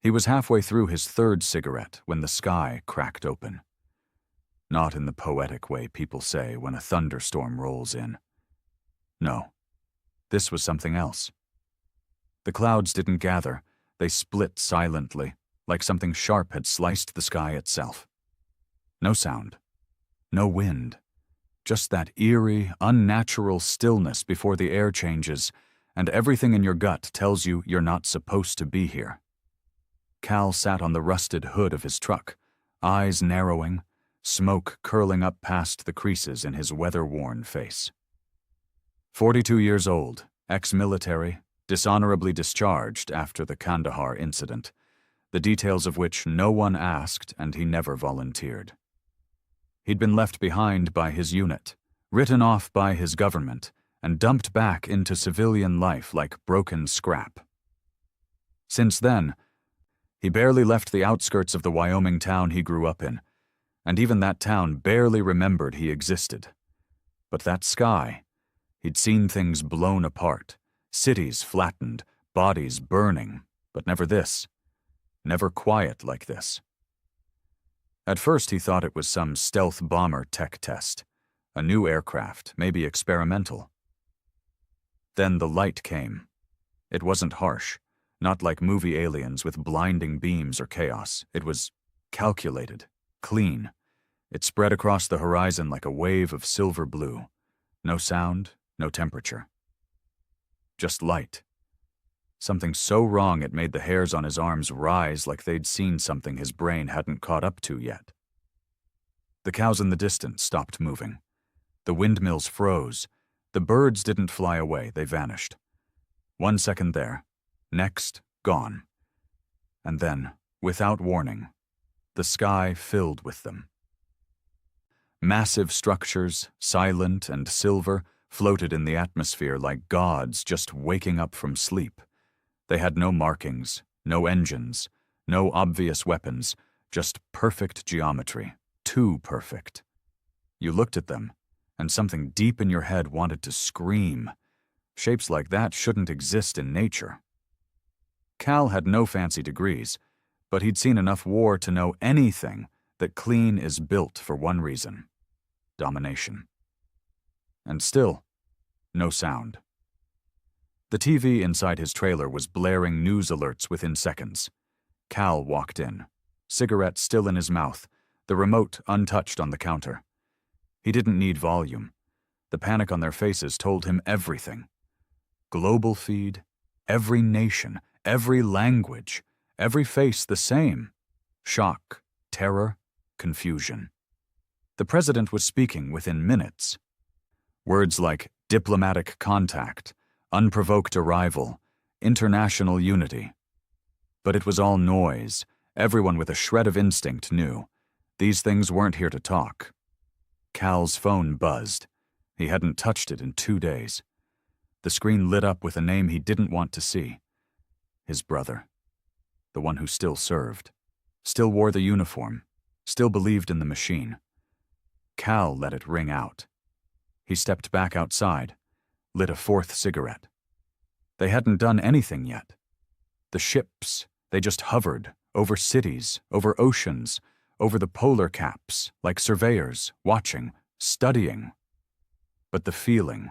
He was halfway through his third cigarette when the sky cracked open. Not in the poetic way people say when a thunderstorm rolls in. No, this was something else. The clouds didn't gather, they split silently, like something sharp had sliced the sky itself. No sound, no wind, just that eerie, unnatural stillness before the air changes, and everything in your gut tells you you're not supposed to be here. Cal sat on the rusted hood of his truck, eyes narrowing, smoke curling up past the creases in his weather-worn face. 42 years old, ex-military, dishonorably discharged after the Kandahar incident, the details of which no one asked and he never volunteered. He'd been left behind by his unit, written off by his government, and dumped back into civilian life like broken scrap. Since then, he barely left the outskirts of the Wyoming town he grew up in, and even that town barely remembered he existed. But that sky, he'd seen things blown apart, cities flattened, bodies burning, but never this. Never quiet like this. At first he thought it was some stealth bomber tech test, a new aircraft, maybe experimental. Then the light came. It wasn't harsh, not like movie aliens with blinding beams or chaos. It was calculated, clean. It spread across the horizon like a wave of silver blue. No sound, no temperature. Just light. Something so wrong it made the hairs on his arms rise like they'd seen something his brain hadn't caught up to yet. The cows in the distance stopped moving. The windmills froze. The birds didn't fly away, they vanished. 1 second there, next, gone. And then, without warning, the sky filled with them. Massive structures, silent and silver, floated in the atmosphere like gods just waking up from sleep. They had no markings, no engines, no obvious weapons, just perfect geometry, too perfect. You looked at them, and something deep in your head wanted to scream. Shapes like that shouldn't exist in nature. Cal had no fancy degrees, but he'd seen enough war to know anything that clean is built for one reason: domination. And still, no sound. The TV inside his trailer was blaring news alerts within seconds. Cal walked in, cigarette still in his mouth, the remote untouched on the counter. He didn't need volume. The panic on their faces told him everything. Global feed, every nation, every language, every face the same. Shock, terror, confusion. The president was speaking within minutes. Words like diplomatic contact, unprovoked arrival, international unity. But it was all noise. Everyone with a shred of instinct knew. These things weren't here to talk. Cal's phone buzzed. He hadn't touched it in 2 days. The screen lit up with a name he didn't want to see. His brother. The one who still served. Still wore the uniform. Still believed in the machine. Cal let it ring out. He stepped back outside, lit a 4th cigarette. They hadn't done anything yet. The ships, they just hovered, over cities, over oceans, over the polar caps, like surveyors, watching, studying. But the feeling,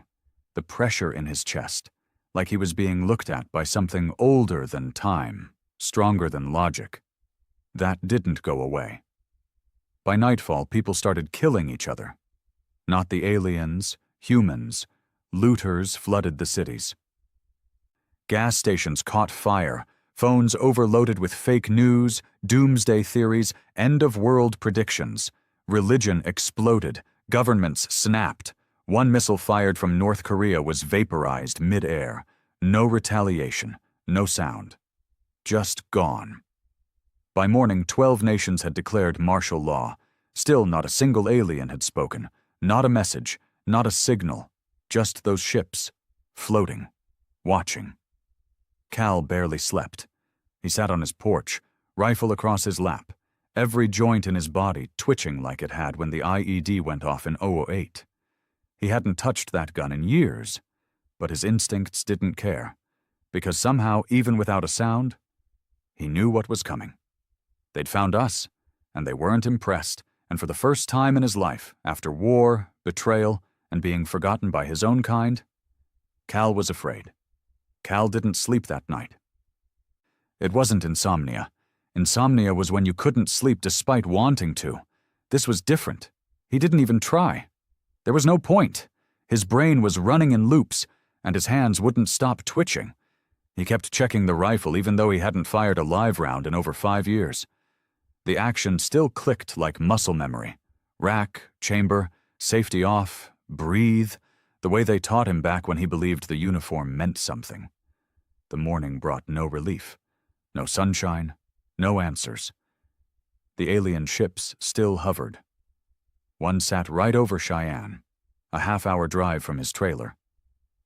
the pressure in his chest, like he was being looked at by something older than time, stronger than logic, that didn't go away. By nightfall, people started killing each other. Not the aliens, humans. Looters flooded the cities. Gas stations caught fire, phones overloaded with fake news, doomsday theories, end-of-world predictions. Religion exploded, governments snapped. One missile fired from North Korea was vaporized mid-air. No retaliation, no sound. Just gone. By morning, 12 nations had declared martial law. Still not a single alien had spoken. Not a message, not a signal. Just those ships, floating, watching. Cal barely slept. He sat on his porch, rifle across his lap, every joint in his body twitching like it had when the IED went off in 2008. He hadn't touched that gun in years, but his instincts didn't care, because somehow, even without a sound, He knew what was coming. They'd found us, and they weren't impressed, and for the first time in his life, after war, betrayal, and being forgotten by his own kind, Cal was afraid. Cal didn't sleep that night. It wasn't insomnia. Insomnia was when you couldn't sleep despite wanting to. This was different. He didn't even try. There was no point. His brain was running in loops, and his hands wouldn't stop twitching. He kept checking the rifle even though he hadn't fired a live round in over 5 years. The action still clicked like muscle memory. Rack, chamber, safety off, breathe, the way they taught him back when he believed the uniform meant something. The morning brought no relief. No sunshine, no answers. The alien ships still hovered. One sat right over Cheyenne, a half-hour drive from his trailer.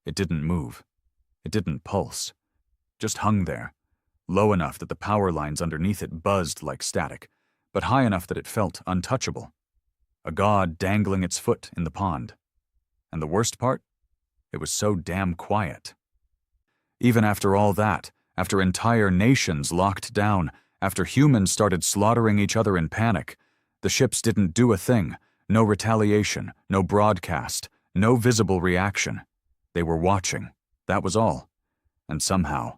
It didn't move. It didn't pulse. Just hung there, low enough that the power lines underneath it buzzed like static, but high enough that it felt untouchable. A god dangling its foot in the pond. And the worst part? It was so damn quiet. Even after all that, after entire nations locked down, after humans started slaughtering each other in panic, the ships didn't do a thing. No retaliation, no broadcast, no visible reaction. They were watching. That was all. And somehow,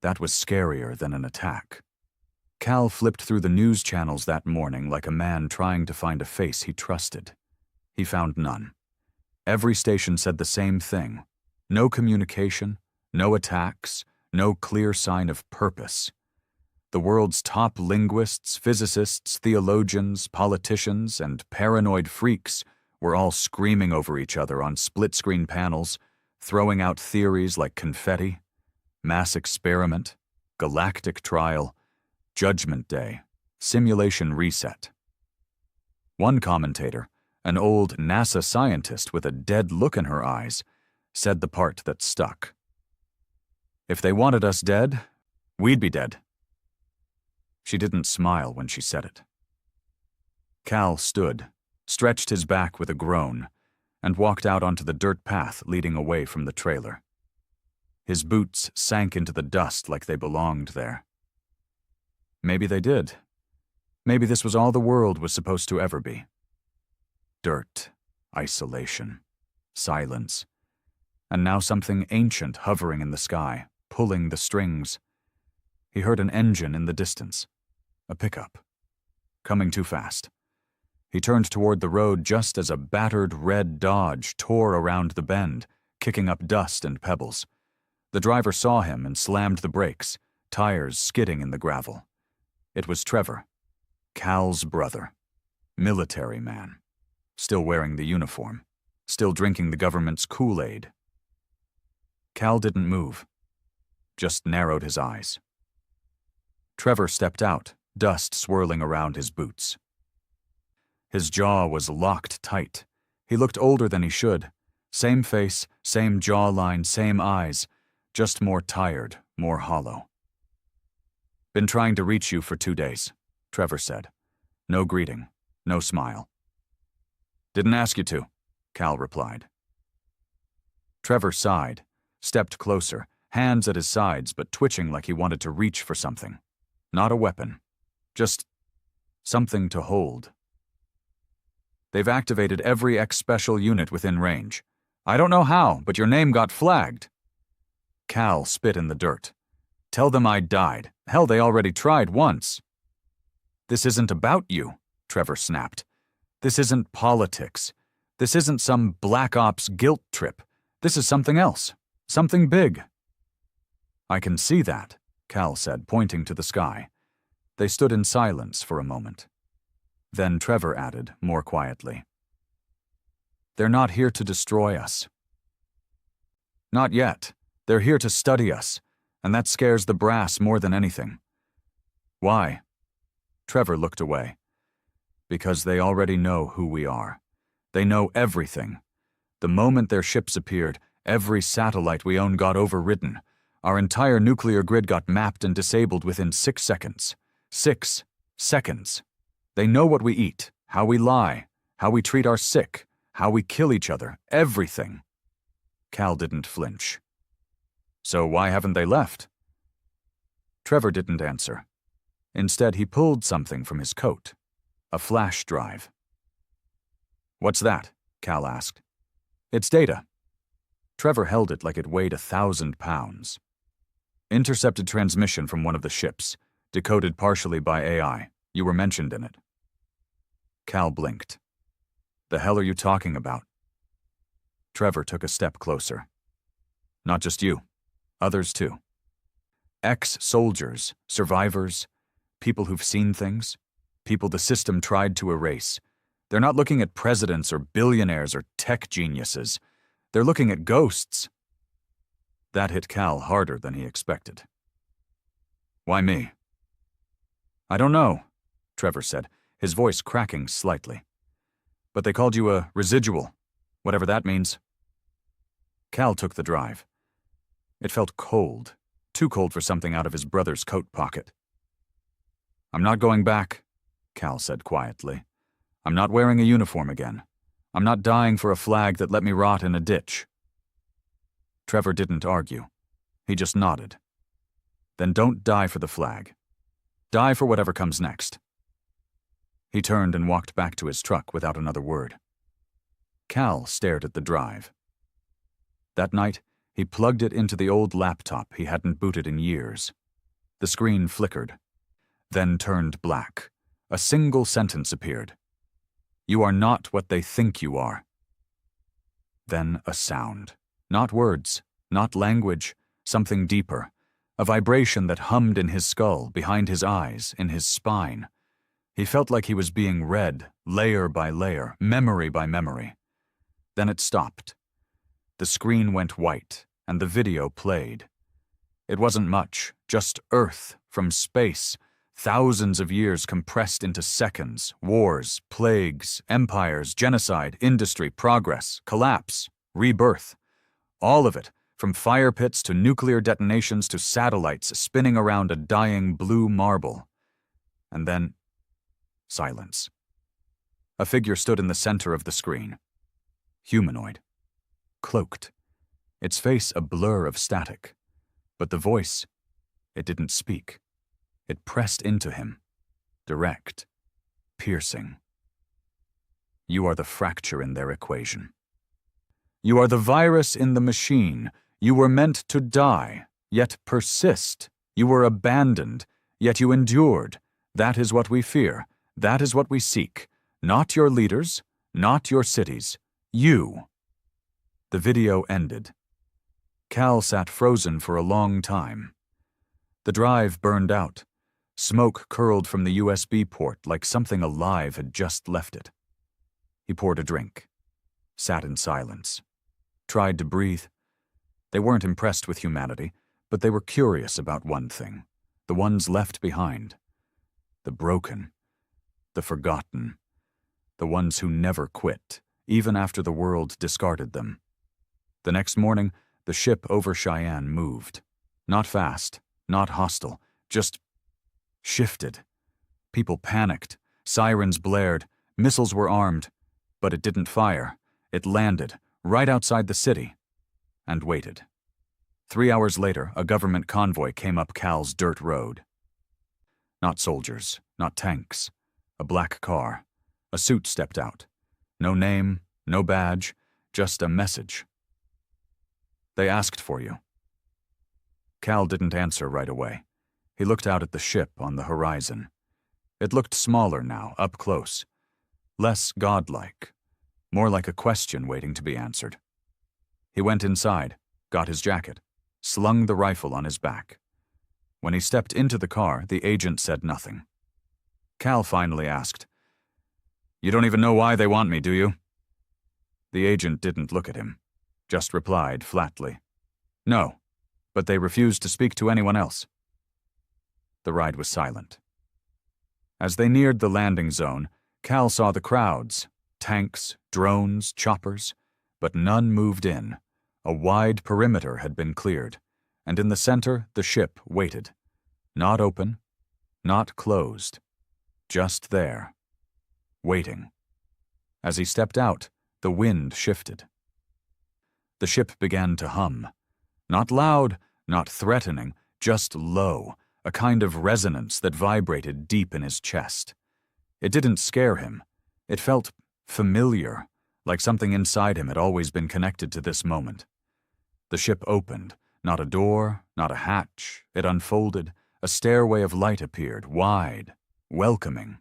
that was scarier than an attack. Cal flipped through the news channels that morning like a man trying to find a face he trusted. He found none. Every station said the same thing. No communication, no attacks, no clear sign of purpose. The world's top linguists, physicists, theologians, politicians, and paranoid freaks were all screaming over each other on split-screen panels, throwing out theories like confetti, mass experiment, galactic trial, judgment day, simulation reset. One commentator, an old NASA scientist with a dead look in her eyes, said the part that stuck. If they wanted us dead, we'd be dead. She didn't smile when she said it. Cal stood, stretched his back with a groan, and walked out onto the dirt path leading away from the trailer. His boots sank into the dust like they belonged there. Maybe they did. Maybe this was all the world was supposed to ever be. Dirt, isolation, silence, and now something ancient hovering in the sky, pulling the strings. He heard an engine in the distance. A pickup. Coming too fast. He turned toward the road just as a battered red Dodge tore around the bend, kicking up dust and pebbles. The driver saw him and slammed the brakes, tires skidding in the gravel. It was Trevor, Cal's brother. Military man. Still wearing the uniform. Still drinking the government's Kool-Aid. Cal didn't move. Just narrowed his eyes. Trevor stepped out, dust swirling around his boots. His jaw was locked tight. He looked older than he should. Same face, same jawline, same eyes, just more tired, more hollow. Been trying to reach you for 2 days, Trevor said. No greeting, no smile. Didn't ask you to, Cal replied. Trevor sighed, stepped closer, hands at his sides but twitching like he wanted to reach for something. Not a weapon. Just something to hold. They've activated every X-Special unit within range. I don't know how, but your name got flagged. Cal spit in the dirt. Tell them I died. Hell, they already tried once. This isn't about you, Trevor snapped. This isn't politics. This isn't some Black Ops guilt trip. This is something else. Something big. I can see that, Cal said, pointing to the sky. They stood in silence for a moment. Then Trevor added, more quietly. They're not here to destroy us. Not yet. They're here to study us, and that scares the brass more than anything. Why? Trevor looked away. Because they already know who we are. They know everything. The moment their ships appeared, every satellite we own got overridden. Our entire nuclear grid got mapped and disabled within 6 seconds. 6 seconds. They know what we eat, how we lie, how we treat our sick, how we kill each other, everything. Cal didn't flinch. So why haven't they left? Trevor didn't answer. Instead, he pulled something from his coat. A flash drive. "What's that?" Cal asked. "It's data." Trevor held it like it weighed 1,000 pounds. "Intercepted transmission from one of the ships, decoded partially by AI. You were mentioned in it." Cal blinked. "The hell are you talking about?" Trevor took a step closer. "Not just you. Others too. Ex-soldiers, survivors, people who've seen things, people the system tried to erase. They're not looking at presidents or billionaires or tech geniuses. They're looking at ghosts." That hit Cal harder than he expected. "Why me?" "I don't know," Trevor said, his voice cracking slightly. "But they called you a residual, whatever that means." Cal took the drive. It felt cold, too cold for something out of his brother's coat pocket. "I'm not going back," Cal said quietly. "I'm not wearing a uniform again. I'm not dying for a flag that let me rot in a ditch." Trevor didn't argue. He just nodded. "Then don't die for the flag. Die for whatever comes next." He turned and walked back to his truck without another word. Cal stared at the drive. That night, he plugged it into the old laptop he hadn't booted in years. The screen flickered, then turned black. A single sentence appeared. "You are not what they think you are." Then a sound. Not words, not language, something deeper. A vibration that hummed in his skull, behind his eyes, in his spine. He felt like he was being read, layer by layer, memory by memory. Then it stopped. The screen went white, and the video played. It wasn't much, just Earth from space, thousands of years compressed into seconds, wars, plagues, empires, genocide, industry, progress, collapse, rebirth. All of it, from fire pits to nuclear detonations to satellites spinning around a dying blue marble. And then, silence. A figure stood in the center of the screen. Humanoid. Cloaked. Its face a blur of static. But the voice, it didn't speak. It pressed into him. Direct. Piercing. "You are the fracture in their equation. You are the virus in the machine. You were meant to die, yet persist. You were abandoned, yet you endured. That is what we fear. That is what we seek. Not your leaders, not your cities. You." The video ended. Cal sat frozen for a long time. The drive burned out. Smoke curled from the USB port like something alive had just left it. He poured a drink. Sat in silence. Tried to breathe. They weren't impressed with humanity, but they were curious about one thing. The ones left behind. The broken. The forgotten. The ones who never quit, even after the world discarded them. The next morning, the ship over Cheyenne moved. Not fast, not hostile, just shifted. People panicked. Sirens blared. Missiles were armed. But it didn't fire. It landed, right outside the city, and waited. 3 hours later, a government convoy came up Cal's dirt road. Not soldiers, not tanks. A black car. A suit stepped out. No name, no badge, just a message. "They asked for you." Cal didn't answer right away. He looked out at the ship on the horizon. It looked smaller now, up close. Less godlike. More like a question waiting to be answered. He went inside, got his jacket, slung the rifle on his back. When he stepped into the car, the agent said nothing. Cal finally asked, "You don't even know why they want me, do you?" The agent didn't look at him, just replied flatly, "No, but they refused to speak to anyone else." The ride was silent. As they neared the landing zone, Cal saw the crowds, tanks, drones, choppers, but none moved in. A wide perimeter had been cleared, and in the center the ship waited. Not open, not closed, just there, waiting. As he stepped out, the wind shifted. The ship began to hum. Not loud, not threatening, just low, a kind of resonance that vibrated deep in his chest. It didn't scare him. It felt familiar, like something inside him had always been connected to this moment. The ship opened, not a door, not a hatch. It unfolded. A stairway of light appeared, wide, welcoming.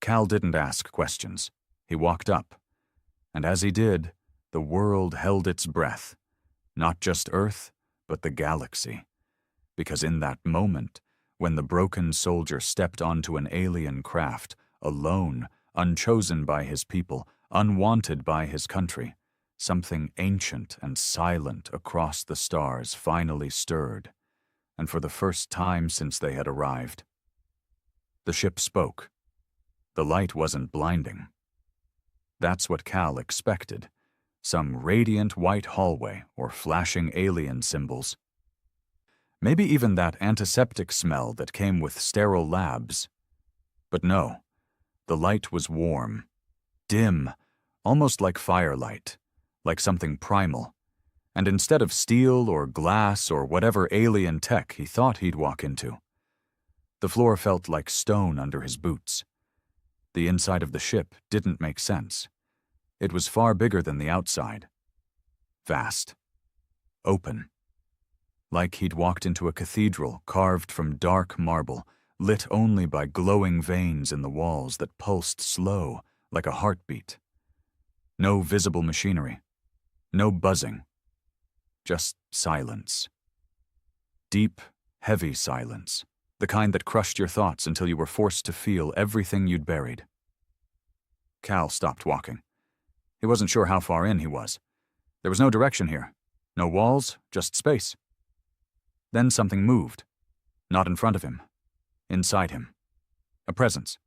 Cal didn't ask questions. He walked up. And as he did, the world held its breath. Not just Earth, but the galaxy. Because in that moment, when the broken soldier stepped onto an alien craft, alone, unchosen by his people, unwanted by his country, something ancient and silent across the stars finally stirred, and for the first time since they had arrived. The ship spoke. The light wasn't blinding. That's what Cal expected. Some radiant white hallway or flashing alien symbols. Maybe even that antiseptic smell that came with sterile labs. But no, the light was warm, dim, almost like firelight, like something primal. And instead of steel or glass or whatever alien tech he thought he'd walk into, the floor felt like stone under his boots. The inside of the ship didn't make sense. It was far bigger than the outside. Vast. Open. Like he'd walked into a cathedral carved from dark marble, lit only by glowing veins in the walls that pulsed slow, like a heartbeat. No visible machinery. No buzzing. Just silence. Deep, heavy silence. The kind that crushed your thoughts until you were forced to feel everything you'd buried. Cal stopped walking. He wasn't sure how far in he was. There was no direction here. No walls, just space. Then something moved. Not in front of him. Inside him. A presence.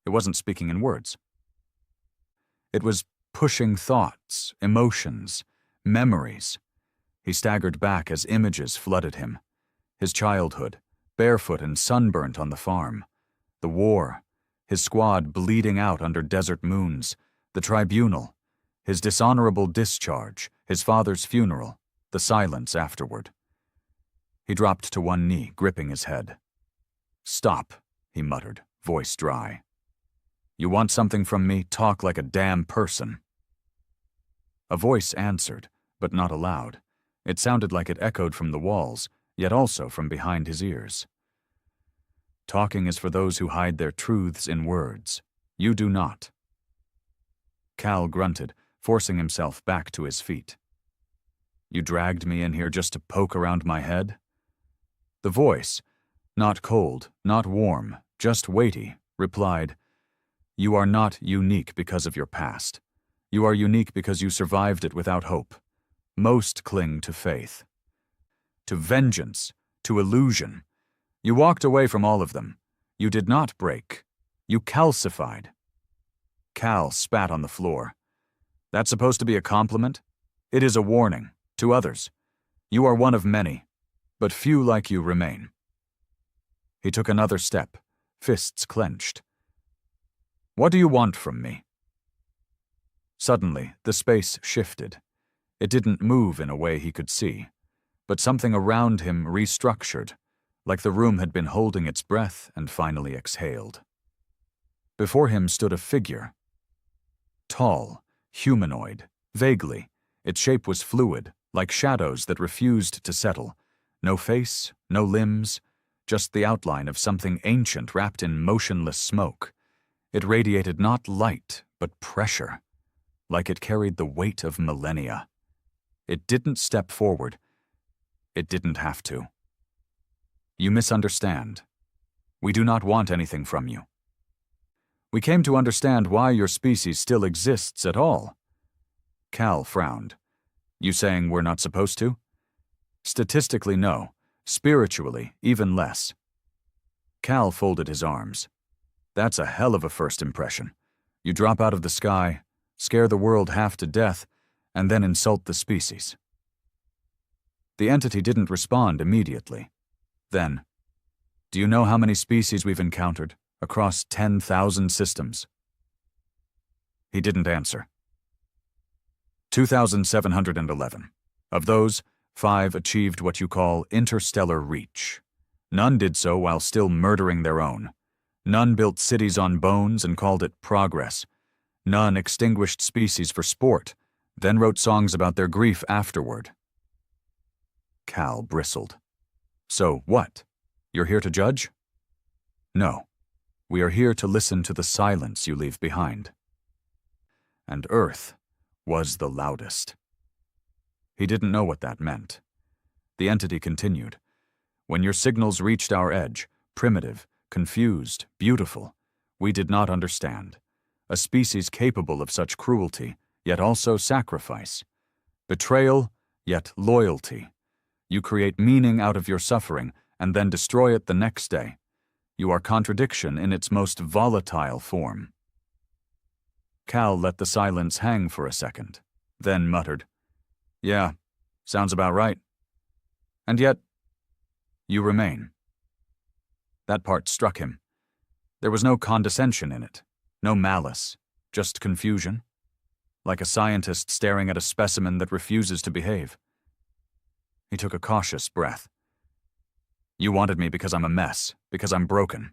It wasn't speaking in words. It was pushing thoughts, emotions, memories. He staggered back as images flooded him. His childhood, barefoot and sunburnt on the farm. The war, his squad bleeding out under desert moons. The tribunal, his dishonorable discharge, his father's funeral, the silence afterward. He dropped to one knee, gripping his head. "Stop," he muttered, voice dry. "You want something from me? Talk like a damn person." A voice answered, but not aloud. It sounded like it echoed from the walls, yet also from behind his ears. "Talking is for those who hide their truths in words. You do not." Cal grunted, forcing himself back to his feet. "You dragged me in here just to poke around my head?" The voice, not cold, not warm, just weighty, replied, "You are not unique because of your past. You are unique because you survived it without hope. Most cling to faith. To vengeance, to illusion. You walked away from all of them. You did not break. You calcified." Cal spat on the floor. "That's supposed to be a compliment? It is a warning, to others. You are one of many, but few like you remain." He took another step, fists clenched. "What do you want from me?" Suddenly, the space shifted. It didn't move in a way he could see, but something around him restructured, like the room had been holding its breath and finally exhaled. Before him stood a figure. Tall, humanoid, vaguely. Its shape was fluid, like shadows that refused to settle. No face, no limbs, just the outline of something ancient wrapped in motionless smoke. It radiated not light, but pressure, like it carried the weight of millennia. It didn't step forward. It didn't have to. "You misunderstand. We do not want anything from you. We came to understand why your species still exists at all." Cal frowned. "You saying we're not supposed to?" "Statistically, no. Spiritually, even less." Cal folded his arms. "That's a hell of a first impression. You drop out of the sky, scare the world half to death, and then insult the species." The entity didn't respond immediately. Then, "Do you know how many species we've encountered, across 10,000 systems?" He didn't answer. 2,711. Of those, 5 achieved what you call interstellar reach. None did so while still murdering their own. None built cities on bones and called it progress. None extinguished species for sport, then wrote songs about their grief afterward. Cal bristled. So what? You're here to judge? No. We are here to listen to the silence you leave behind. And Earth was the loudest. He didn't know what that meant. The entity continued. When your signals reached our edge, primitive, confused, beautiful, we did not understand. A species capable of such cruelty, yet also sacrifice. Betrayal, yet loyalty. You create meaning out of your suffering and then destroy it the next day. You are contradiction in its most volatile form. Cal let the silence hang for a second, then muttered, Yeah, sounds about right. And yet, you remain. That part struck him. There was no condescension in it, no malice, just confusion, like a scientist staring at a specimen that refuses to behave. He took a cautious breath. You wanted me because I'm a mess, because I'm broken.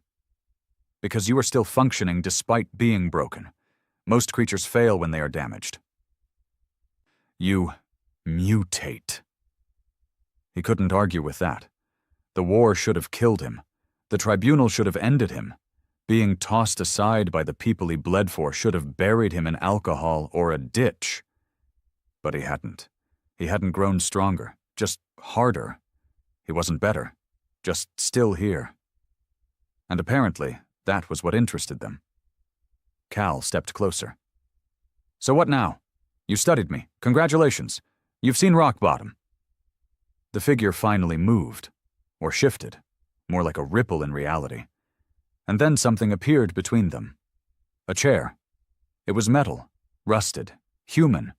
Because you are still functioning despite being broken. Most creatures fail when they are damaged. You mutate. He couldn't argue with that. The war should have killed him. The tribunal should have ended him. Being tossed aside by the people he bled for should have buried him in alcohol or a ditch. But he hadn't. He hadn't grown stronger, just harder. He wasn't better, just still here. And apparently, that was what interested them. Cal stepped closer. So what now? You studied me. Congratulations. You've seen rock bottom. The figure finally moved, or shifted, more like a ripple in reality. And then something appeared between them. A chair. It was metal, rusted, human.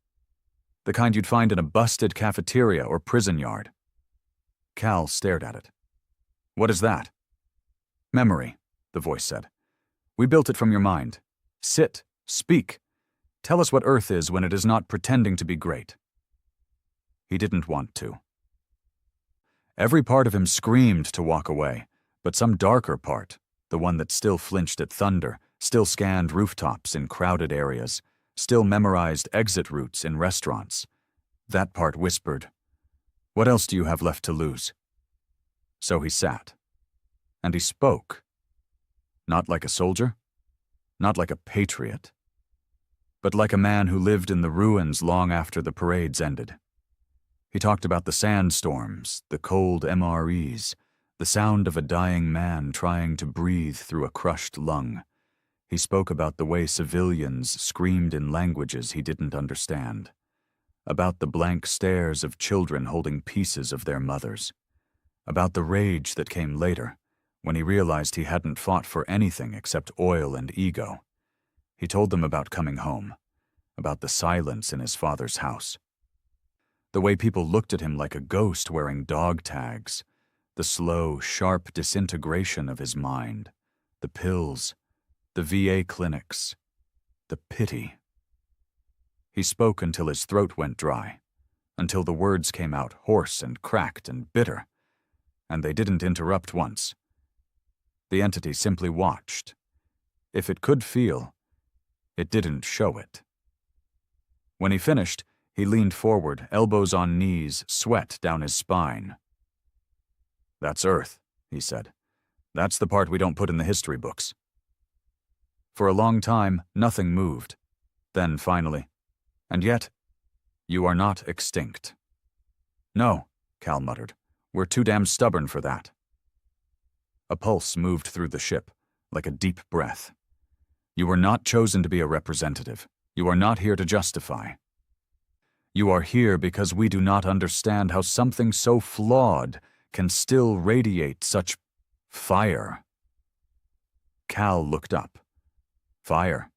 The kind you'd find in a busted cafeteria or prison yard. Cal stared at it. What is that? Memory, the voice said. We built it from your mind. Sit, speak. Tell us what Earth is when it is not pretending to be great. He didn't want to. Every part of him screamed to walk away, but some darker part, the one that still flinched at thunder, still scanned rooftops in crowded areas, still memorized exit routes in restaurants, that part whispered, What else do you have left to lose? So he sat. And he spoke. Not like a soldier, not like a patriot, but like a man who lived in the ruins long after the parades ended. He talked about the sandstorms, the cold MREs, the sound of a dying man trying to breathe through a crushed lung. He spoke about the way civilians screamed in languages he didn't understand, about the blank stares of children holding pieces of their mothers, about the rage that came later, when he realized he hadn't fought for anything except oil and ego. He told them about coming home, about the silence in his father's house. The way people looked at him like a ghost wearing dog tags, the slow, sharp disintegration of his mind, the pills, the VA clinics, the pity. He spoke until his throat went dry, until the words came out hoarse and cracked and bitter, and they didn't interrupt once. The entity simply watched. If it could feel, it didn't show it. When he finished, he leaned forward, elbows on knees, sweat down his spine. That's Earth, he said. That's the part we don't put in the history books. For a long time, nothing moved. Then finally, and yet, you are not extinct. No, Cal muttered. We're too damn stubborn for that. A pulse moved through the ship, like a deep breath. You were not chosen to be a representative. You are not here to justify. You are here because we do not understand how something so flawed can still radiate such fire. Cal looked up. Fire.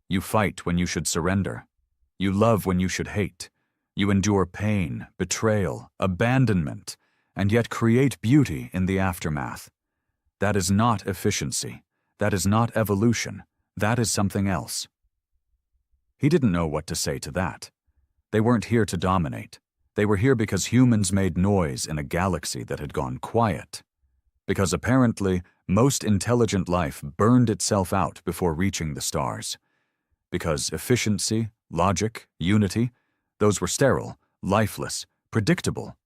You fight when you should surrender. You love when you should hate. You endure pain, betrayal, abandonment, and yet create beauty in the aftermath. That is not efficiency. That is not evolution. That is something else. He didn't know what to say to that. They weren't here to dominate. They were here because humans made noise in a galaxy that had gone quiet. Because apparently, most intelligent life burned itself out before reaching the stars. Because efficiency, logic, unity, those were sterile, lifeless, predictable.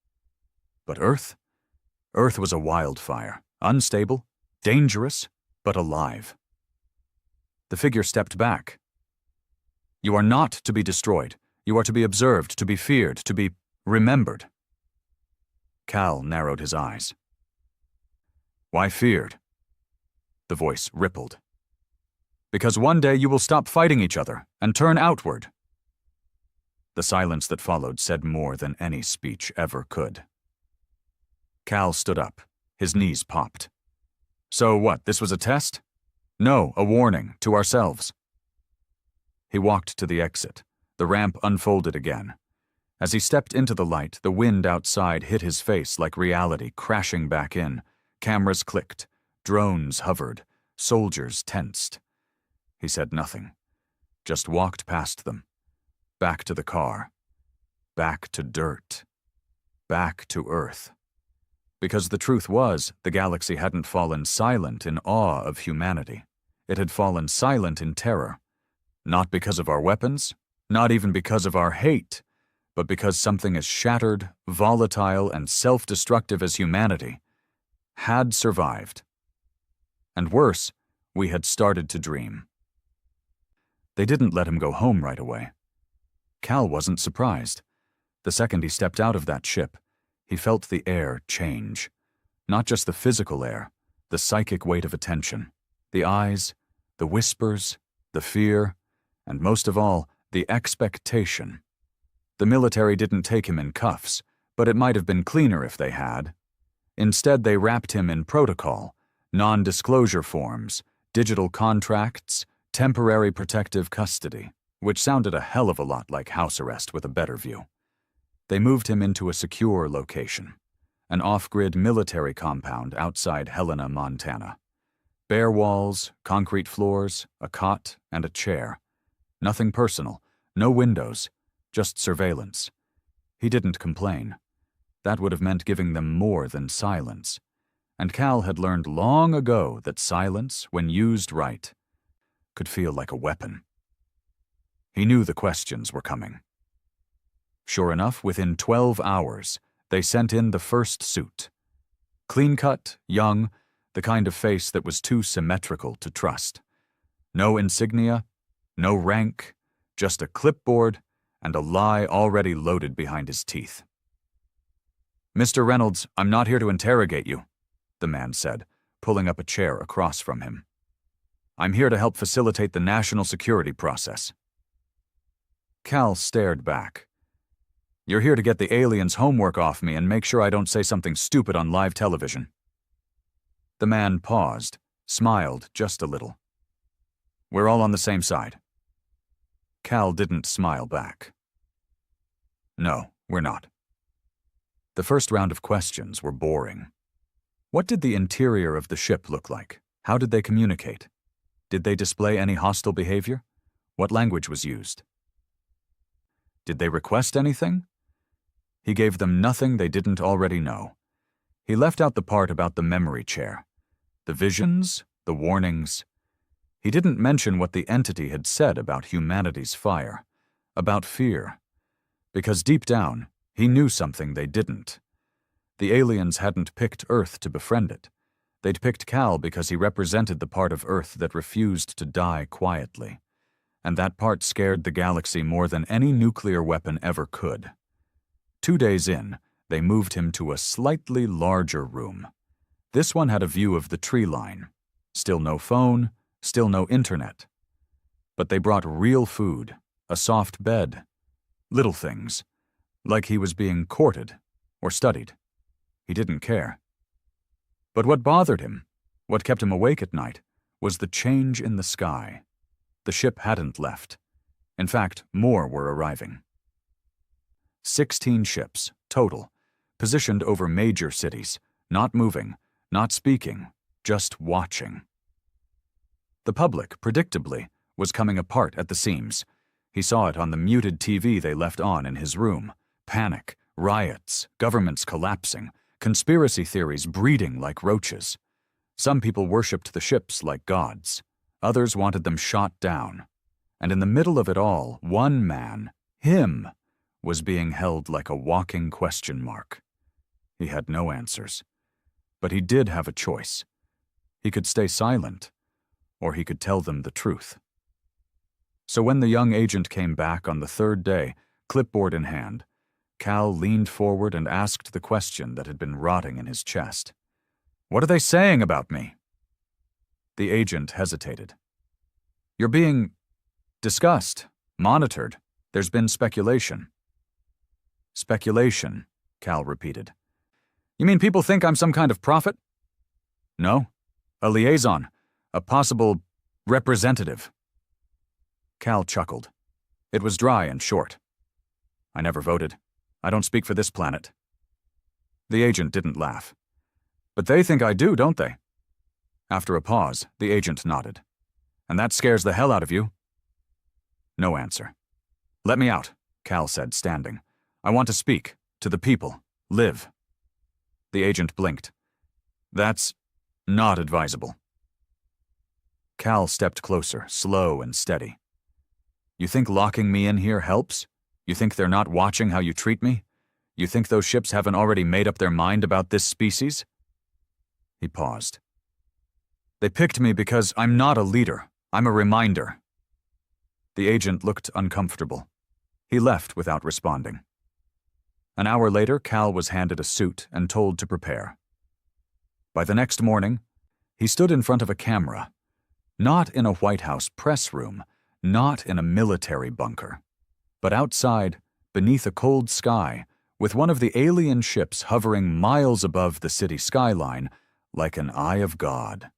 But Earth? Earth was a wildfire, unstable, dangerous, but alive. The figure stepped back. You are not to be destroyed. You are to be observed, to be feared, to be remembered. Cal narrowed his eyes. Why feared? The voice rippled. Because one day you will stop fighting each other and turn outward. The silence that followed said more than any speech ever could. Cal stood up. His knees popped. So what, this was a test? No, a warning, to ourselves. He walked to the exit. The ramp unfolded again. As he stepped into the light, the wind outside hit his face like reality crashing back in. Cameras clicked. Drones hovered. Soldiers tensed. He said nothing. Just walked past them. Back to the car. Back to dirt. Back to Earth. Because the truth was, the galaxy hadn't fallen silent in awe of humanity. It had fallen silent in terror. Not because of our weapons, not even because of our hate, but because something as shattered, volatile, and self-destructive as humanity had survived. And worse, we had started to dream. They didn't let him go home right away. Cal wasn't surprised. The second he stepped out of that ship, he felt the air change. Not just the physical air, the psychic weight of attention. The eyes, the whispers, the fear, and most of all, the expectation. The military didn't take him in cuffs, but it might have been cleaner if they had. Instead, they wrapped him in protocol, non-disclosure forms, digital contracts, temporary protective custody, which sounded a hell of a lot like house arrest with a better view. They moved him into a secure location, an off-grid military compound outside Helena, Montana. Bare walls, concrete floors, a cot, and a chair. Nothing personal, no windows, just surveillance. He didn't complain. That would have meant giving them more than silence. And Cal had learned long ago that silence, when used right, could feel like a weapon. He knew the questions were coming. Sure enough, within 12 hours, they sent in the first suit. Clean-cut, young, the kind of face that was too symmetrical to trust. No insignia, no rank, just a clipboard and a lie already loaded behind his teeth. "Mr. Reynolds, I'm not here to interrogate you," the man said, pulling up a chair across from him. "I'm here to help facilitate the national security process." Cal stared back. "You're here to get the aliens' homework off me and make sure I don't say something stupid on live television." The man paused, smiled just a little. "We're all on the same side." Cal didn't smile back. "No, we're not." The first round of questions were boring. What did the interior of the ship look like? How did they communicate? Did they display any hostile behavior? What language was used? Did they request anything? He gave them nothing they didn't already know. He left out the part about the memory chair, the visions, the warnings. He didn't mention what the entity had said about humanity's fire, about fear, because deep down, he knew something they didn't. The aliens hadn't picked Earth to befriend it. They'd picked Cal because he represented the part of Earth that refused to die quietly. And that part scared the galaxy more than any nuclear weapon ever could. 2 days in, they moved him to a slightly larger room. This one had a view of the tree line. Still no phone, still no internet. But they brought real food, a soft bed, little things, like he was being courted or studied. He didn't care. But what bothered him, what kept him awake at night, was the change in the sky. The ship hadn't left. In fact, more were arriving. 16 ships, total, positioned over major cities, not moving, not speaking, just watching. The public, predictably, was coming apart at the seams. He saw it on the muted TV they left on in his room. Panic, riots, governments collapsing, conspiracy theories breeding like roaches. Some people worshipped the ships like gods. Others wanted them shot down. And in the middle of it all, one man, him, was being held like a walking question mark. He had no answers. But he did have a choice. He could stay silent, or he could tell them the truth. So when the young agent came back on the third day, clipboard in hand, Cal leaned forward and asked the question that had been rotting in his chest. "What are they saying about me?" The agent hesitated. "You're being discussed, monitored. There's been speculation." "Speculation," Cal repeated. "You mean people think I'm some kind of prophet?" "No. A liaison. A possible representative." Cal chuckled. It was dry and short. "I never voted. I don't speak for this planet." The agent didn't laugh. "But they think I do, don't they?" After a pause, the agent nodded. "And that scares the hell out of you?" No answer. "Let me out," Cal said, standing. "I want to speak. To the people. Live." The agent blinked. "That's not advisable." Cal stepped closer, slow and steady. "You think locking me in here helps? You think they're not watching how you treat me? You think those ships haven't already made up their mind about this species?" He paused. "They picked me because I'm not a leader. I'm a reminder." The agent looked uncomfortable. He left without responding. An hour later, Cal was handed a suit and told to prepare. By the next morning, he stood in front of a camera. Not in a White House press room, not in a military bunker, but outside, beneath a cold sky, with one of the alien ships hovering miles above the city skyline like an eye of God,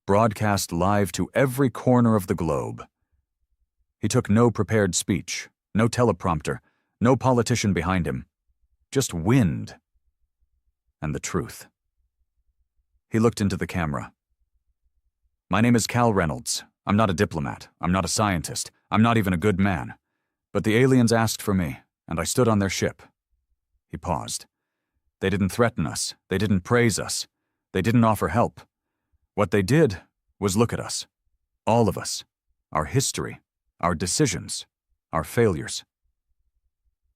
broadcast live to every corner of the globe. He took no prepared speech, no teleprompter, no politician behind him. Just wind. And the truth. He looked into the camera. "My name is Cal Reynolds. I'm not a diplomat. I'm not a scientist. I'm not even a good man. But the aliens asked for me, and I stood on their ship." He paused. "They didn't threaten us. They didn't praise us. They didn't offer help. What they did was look at us. All of us. Our history. Our decisions. Our failures."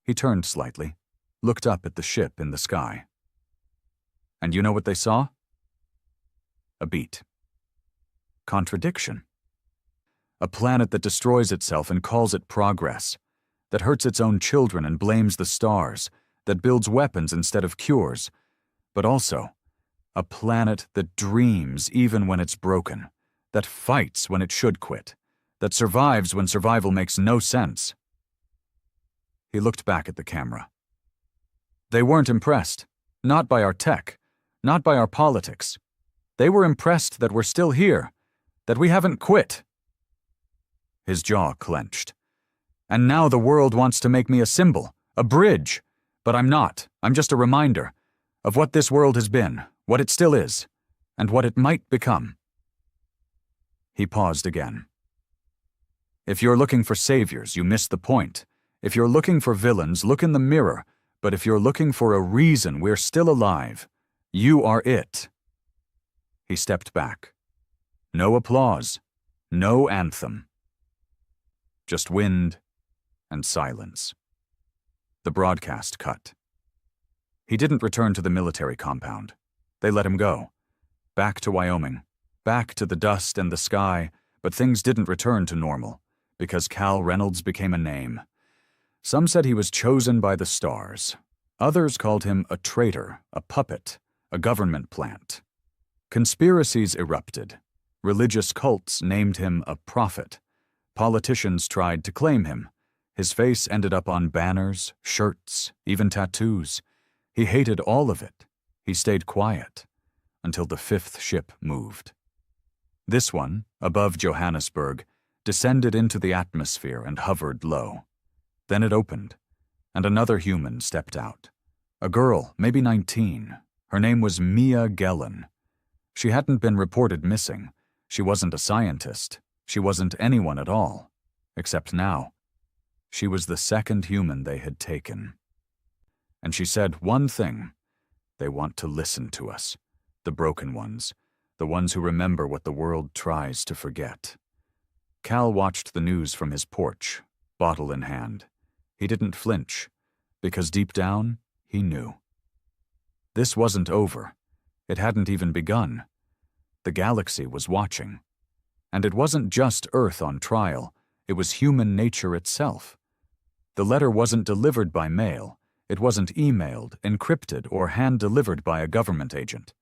He turned slightly, looked up at the ship in the sky. And you know what they saw? A beat. Contradiction. A planet that destroys itself and calls it progress, that hurts its own children and blames the stars, that builds weapons instead of cures, but also a planet that dreams even when it's broken, that fights when it should quit, that survives when survival makes no sense. He looked back at the camera. They weren't impressed, not by our tech, not by our politics. They were impressed that we're still here, that we haven't quit. His jaw clenched. "And now the world wants to make me a symbol, a bridge. But I'm not. I'm just a reminder of what this world has been, what it still is, and what it might become." He paused again. "If you're looking for saviors, you miss the point. If you're looking for villains, look in the mirror. But if you're looking for a reason we're still alive, you are it." He stepped back. No applause, no anthem. Just wind and silence. The broadcast cut. He didn't return to the military compound. They let him go. Back to Wyoming. Back to the dust and the sky, but things didn't return to normal, because Cal Reynolds became a name. Some said he was chosen by the stars. Others called him a traitor, a puppet, a government plant. Conspiracies erupted. Religious cults named him a prophet. Politicians tried to claim him. His face ended up on banners, shirts, even tattoos. He hated all of it. He stayed quiet until the fifth ship moved. This one, above Johannesburg, descended into the atmosphere and hovered low. Then it opened, and another human stepped out. A girl, maybe 19. Her name was Mia Gellin. She hadn't been reported missing. She wasn't a scientist. She wasn't anyone at all. Except now. She was the second human they had taken. And she said one thing. they want to listen to us. The broken ones. The ones who remember what the world tries to forget. Cal watched the news from his porch, bottle in hand. He didn't flinch, because deep down, he knew. This wasn't over. It hadn't even begun. The galaxy was watching. And it wasn't just Earth on trial, it was human nature itself. The letter wasn't delivered by mail. It wasn't emailed, encrypted, or hand-delivered by a government agent.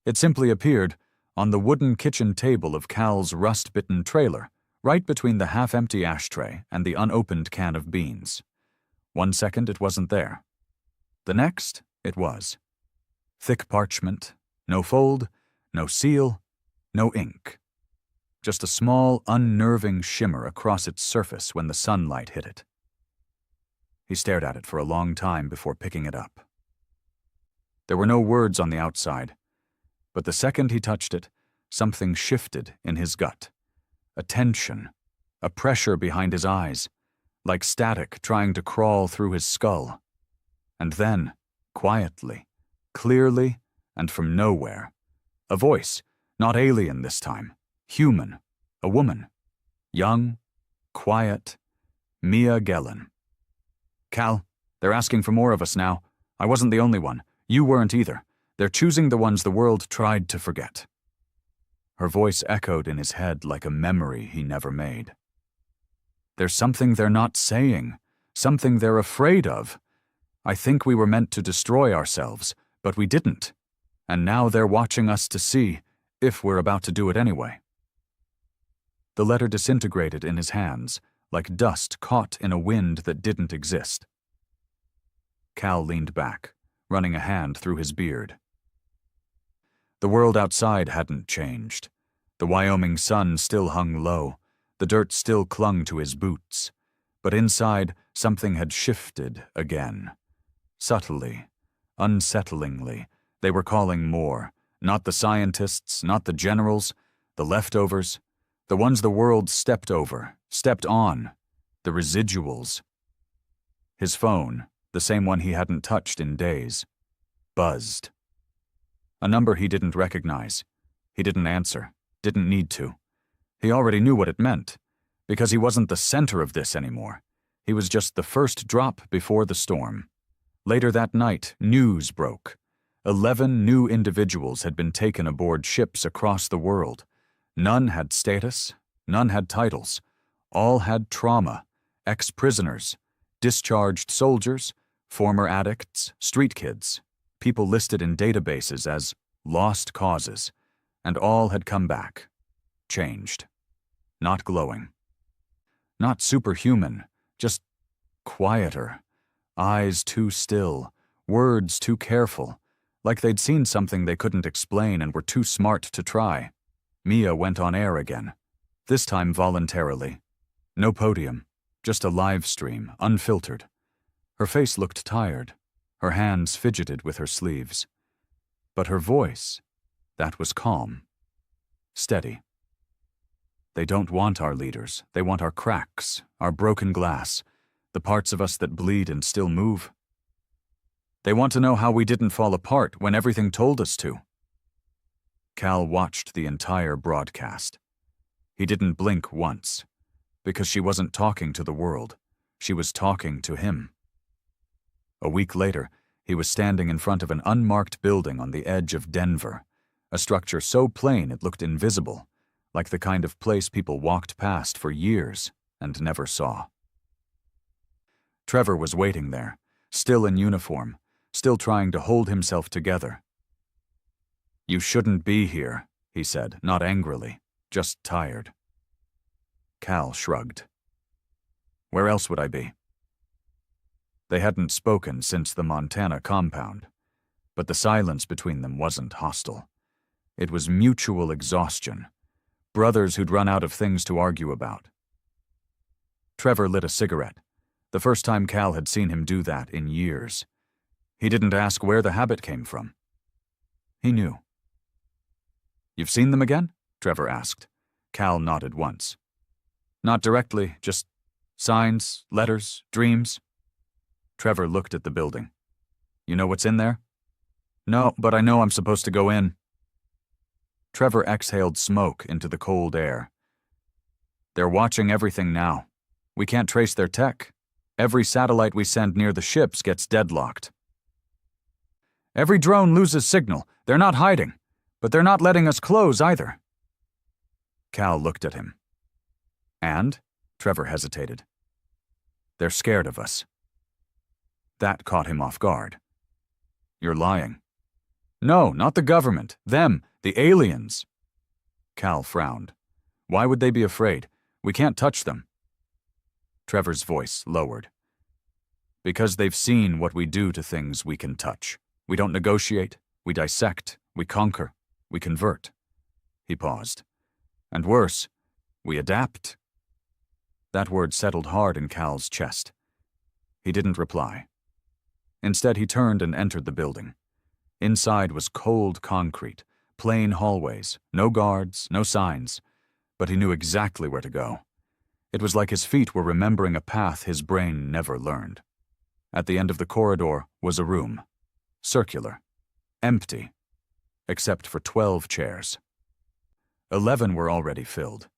It simply appeared on the wooden kitchen table of Cal's rust-bitten trailer, right between the half-empty ashtray and the unopened can of beans. 1 second it wasn't there. The next, it was. Thick parchment, no fold, no seal, no ink. Just a small, unnerving shimmer across its surface when the sunlight hit it. He stared at it for a long time before picking it up. There were no words on the outside, but the second he touched it, something shifted in his gut. A tension, a pressure behind his eyes, like static trying to crawl through his skull. And then, quietly, clearly, and from nowhere, a voice, not alien this time, human, a woman, young, quiet, Mia Gellin. Cal, they're asking for more of us now. I wasn't the only one. You weren't either. They're choosing the ones the world tried to forget. Her voice echoed in his head like a memory he never made. There's something they're not saying, something they're afraid of. I think we were meant to destroy ourselves, but we didn't. And now they're watching us to see if we're about to do it anyway. The letter disintegrated in his hands, like dust caught in a wind that didn't exist. Cal leaned back, running a hand through his beard. The world outside hadn't changed. The Wyoming sun still hung low, the dirt still clung to his boots. But inside, something had shifted again. Subtly, unsettlingly, they were calling more. Not the scientists, not the generals, the leftovers, the ones the world stepped over, stepped on, the residuals. His phone, the same one he hadn't touched in days, buzzed. A number he didn't recognize. He didn't answer, didn't need to. He already knew what it meant, because he wasn't the center of this anymore. He was just the first drop before the storm. Later that night, news broke. 11 new individuals had been taken aboard ships across the world. None had status, none had titles. All had trauma, ex-prisoners, discharged soldiers, former addicts, street kids, people listed in databases as lost causes, and all had come back, changed, not glowing, not superhuman, just quieter, eyes too still, words too careful, like they'd seen something they couldn't explain and were too smart to try. Mia went on air again, this time voluntarily. No podium, just a live stream, unfiltered. Her face looked tired, her hands fidgeted with her sleeves. But her voice, that was calm, steady. They don't want our leaders, they want our cracks, our broken glass, the parts of us that bleed and still move. They want to know how we didn't fall apart when everything told us to. Cal watched the entire broadcast. He didn't blink once, because she wasn't talking to the world. She was talking to him. A week later, he was standing in front of an unmarked building on the edge of Denver, a structure so plain it looked invisible, like the kind of place people walked past for years and never saw. Trevor was waiting there, still in uniform, still trying to hold himself together. "You shouldn't be here," he said, not angrily, just tired. Cal shrugged. "Where else would I be?" They hadn't spoken since the Montana compound, but the silence between them wasn't hostile. It was mutual exhaustion, brothers who'd run out of things to argue about. Trevor lit a cigarette, the first time Cal had seen him do that in years. He didn't ask where the habit came from. He knew. "You've seen them again?" Trevor asked. Cal nodded once. "Not directly, just signs, letters, dreams." Trevor looked at the building. "You know what's in there?" No, but I know I'm supposed to go in. Trevor exhaled smoke into the cold air. They're watching everything now. We can't trace their tech. Every satellite we send near the ships gets deadlocked. Every drone loses signal. They're not hiding, but they're not letting us close either. Cal looked at him. And? Trevor hesitated. They're scared of us. That caught him off guard. You're lying. No, not the government. Them, the aliens. Cal frowned. Why would they be afraid? We can't touch them. Trevor's voice lowered. Because they've seen what we do to things we can touch. We don't negotiate, we dissect, we conquer, we convert. He paused. And worse, we adapt. That word settled hard in Cal's chest. He didn't reply. Instead, he turned and entered the building. Inside was cold concrete, plain hallways, no guards, no signs, but he knew exactly where to go. It was like his feet were remembering a path his brain never learned. At the end of the corridor was a room. Circular. Empty. Except for 12 chairs. 11 were already filled.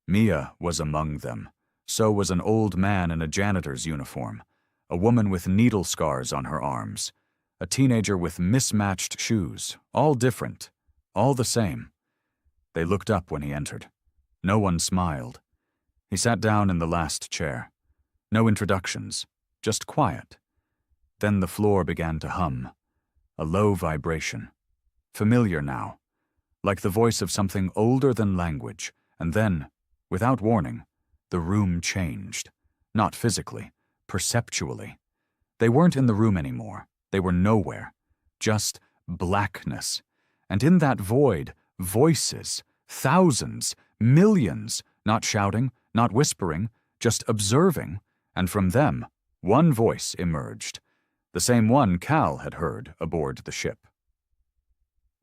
Mia was among them. So was an old man in a janitor's uniform, a woman with needle scars on her arms, a teenager with mismatched shoes, all different, all the same. They looked up when he entered. No one smiled. He sat down in the last chair. No introductions, just quiet. Then the floor began to hum, a low vibration. Familiar now, like the voice of something older than language, and then, without warning, the room changed. Not physically, perceptually. They weren't in the room anymore. They were nowhere. Just blackness. And in that void, voices, thousands, millions, not shouting, not whispering, just observing, and from them, one voice emerged, the same one Cal had heard aboard the ship.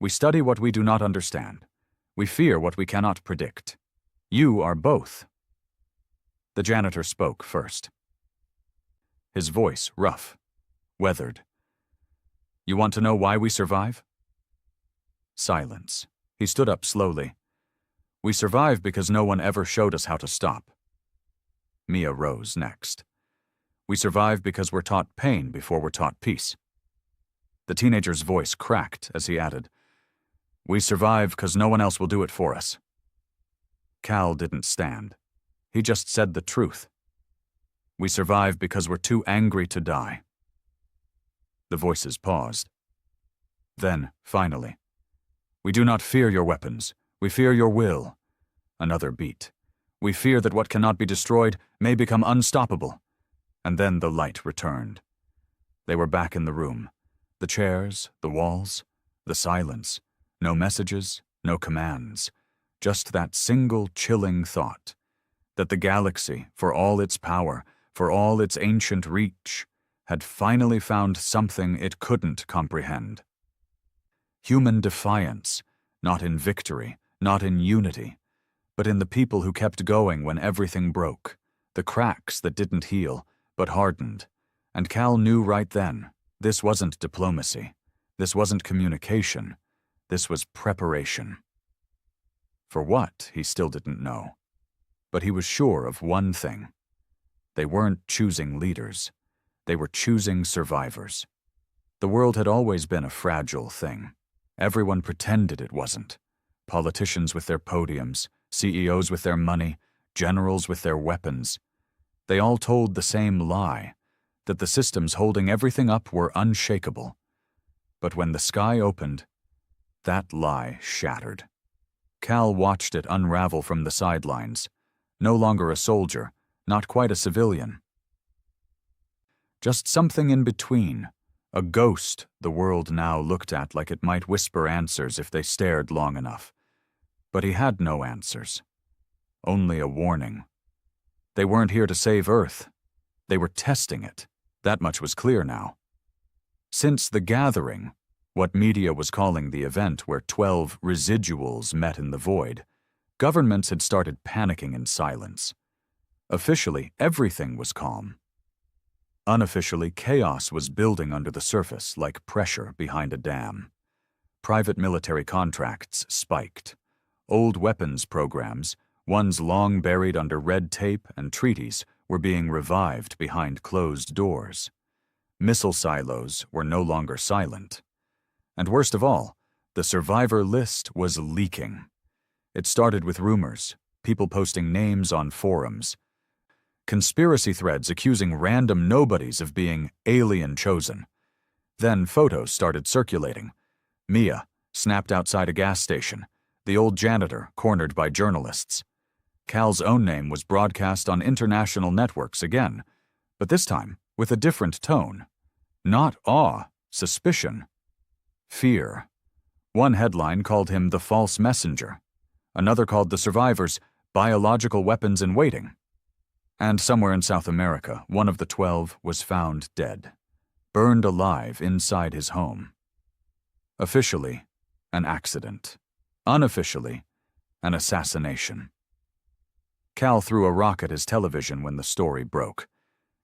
We study what we do not understand. We fear what we cannot predict. You are both. The janitor spoke first. His voice rough, weathered. You want to know why we survive? Silence. He stood up slowly. We survive because no one ever showed us how to stop. Mia rose next. We survive because we're taught pain before we're taught peace. The teenager's voice cracked as he added, We survive because no one else will do it for us. Cal didn't stand. He just said the truth. We survive because we're too angry to die. The voices paused. Then, finally, we do not fear your weapons. We fear your will. Another beat. We fear that what cannot be destroyed may become unstoppable. And then the light returned. They were back in the room. The chairs, the walls, the silence. No messages, no commands. Just that single chilling thought. That the galaxy, for all its power, for all its ancient reach, had finally found something it couldn't comprehend. Human defiance, not in victory, not in unity, but in the people who kept going when everything broke, the cracks that didn't heal, but hardened. And Cal knew right then, this wasn't diplomacy, this wasn't communication, this was preparation. For what, he still didn't know. But he was sure of one thing. They weren't choosing leaders. They were choosing survivors. The world had always been a fragile thing. Everyone pretended it wasn't. Politicians with their podiums, CEOs with their money, generals with their weapons. They all told the same lie, that the systems holding everything up were unshakable. But when the sky opened, that lie shattered. Cal watched it unravel from the sidelines. No longer a soldier, not quite a civilian. Just something in between, a ghost the world now looked at like it might whisper answers if they stared long enough. But he had no answers. Only a warning. They weren't here to save Earth. They were testing it. That much was clear now. Since the gathering, what media was calling the event where 12 residuals met in the void, governments had started panicking in silence. Officially, everything was calm. Unofficially, chaos was building under the surface like pressure behind a dam. Private military contracts spiked. Old weapons programs, ones long buried under red tape and treaties, were being revived behind closed doors. Missile silos were no longer silent. And worst of all, the survivor list was leaking. It started with rumors, people posting names on forums, conspiracy threads accusing random nobodies of being alien chosen. Then photos started circulating. Mia, snapped outside a gas station, the old janitor cornered by journalists. Cal's own name was broadcast on international networks again, but this time with a different tone. Not awe, suspicion. Fear. One headline called him the false messenger. Another called the survivors biological weapons in waiting. And somewhere in South America, one of the 12 was found dead, burned alive inside his home. Officially, an accident. Unofficially, an assassination. Cal threw a rock at his television when the story broke.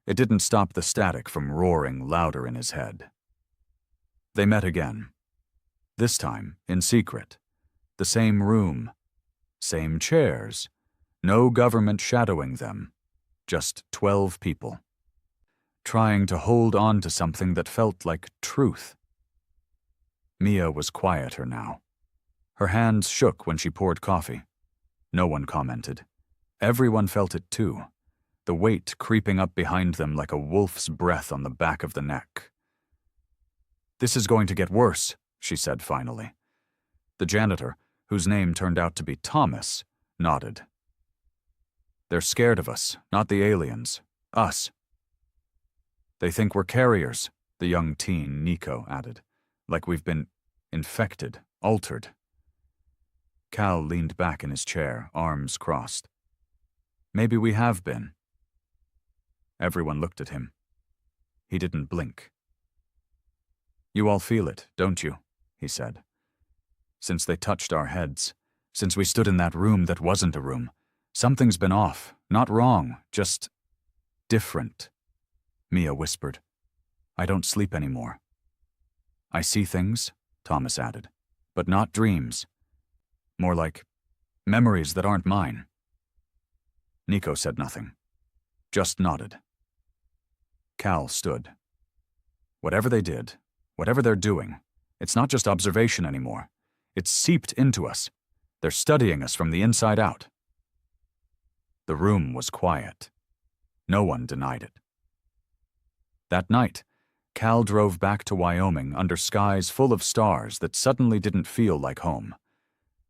It didn't stop the static from roaring louder in his head. They met again. This time, in secret. The same room. Same chairs. No government shadowing them. Just 12 people. Trying to hold on to something that felt like truth. Mia was quieter now. Her hands shook when she poured coffee. No one commented. Everyone felt it too. The weight creeping up behind them like a wolf's breath on the back of the neck. "This is going to get worse," she said finally. The janitor, whose name turned out to be Thomas, nodded. "They're scared of us, not the aliens. Us." "They think we're carriers," the young teen, Nico, added. "Like we've been infected, altered." Cal leaned back in his chair, arms crossed. "Maybe we have been." Everyone looked at him. He didn't blink. "You all feel it, don't you?" he said. "Since they touched our heads, since we stood in that room that wasn't a room, something's been off, not wrong, just different." Mia whispered. "I don't sleep anymore." "I see things," Thomas added, "but not dreams. More like memories that aren't mine." Nico said nothing, just nodded. Cal stood. Whatever they did, whatever they're doing, it's not just observation anymore. It's seeped into us. They're studying us from the inside out. The room was quiet. No one denied it. That night, Cal drove back to Wyoming under skies full of stars that suddenly didn't feel like home.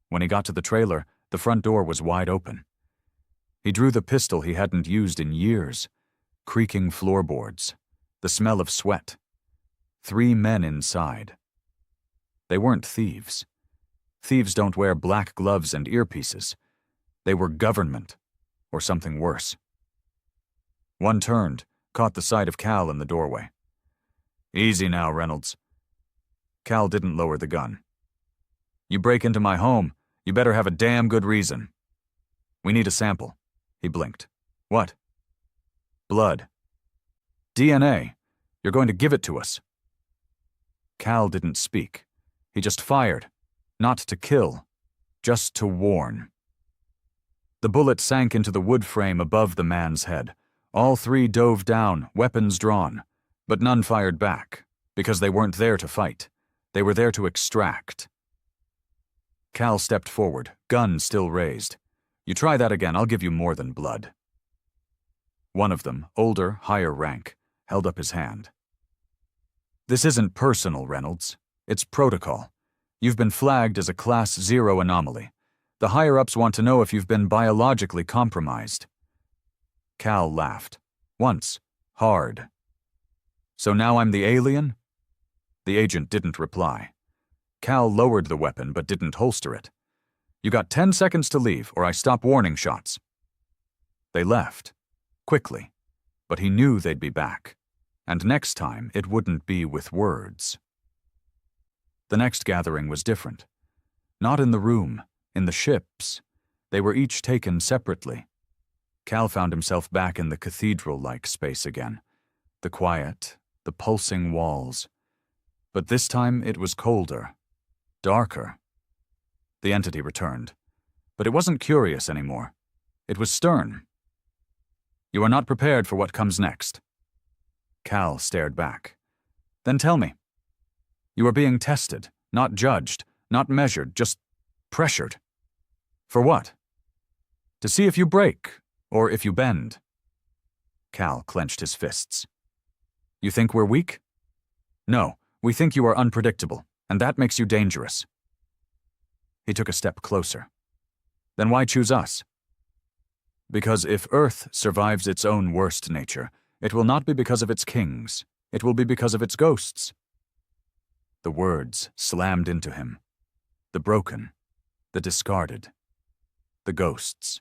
When he got to the trailer, the front door was wide open. He drew the pistol he hadn't used in years. Creaking floorboards. The smell of sweat. 3 men inside. They weren't thieves. Thieves don't wear black gloves and earpieces. They were government, or something worse. One turned, caught the sight of Cal in the doorway. "Easy now, Reynolds." Cal didn't lower the gun. "You break into my home, you better have a damn good reason." "We need a sample." He blinked. "What?" "Blood. DNA. You're going to give it to us." Cal didn't speak. He just fired. Not to kill, just to warn. The bullet sank into the wood frame above the man's head. All 3 dove down, weapons drawn, but none fired back, because they weren't there to fight. They were there to extract. Cal stepped forward, gun still raised. "You try that again, I'll give you more than blood." One of them, older, higher rank, held up his hand. "This isn't personal, Reynolds. It's protocol. You've been flagged as a Class 0 anomaly. The higher-ups want to know if you've been biologically compromised." Cal laughed. Once. Hard. "So now I'm the alien?" The agent didn't reply. Cal lowered the weapon but didn't holster it. "You got 10 seconds to leave, or I stop warning shots." They left. Quickly. But he knew they'd be back. And next time, it wouldn't be with words. The next gathering was different. Not in the room, in the ships. They were each taken separately. Cal found himself back in the cathedral-like space again. the quiet, the pulsing walls. But this time it was colder, darker. The entity returned, but it wasn't curious anymore. It was stern. "You are not prepared for what comes next." Cal stared back. "Then tell me. You are being tested, not judged, not measured, just pressured. For what? To see if you break, or if you bend." Cal clenched his fists. "You think we're weak? No, we think you are unpredictable, and that makes you dangerous." He took a step closer. "Then why choose us?" "Because if Earth survives its own worst nature, it will not be because of its kings. It will be because of its ghosts." The words slammed into him. The broken, the discarded, the ghosts.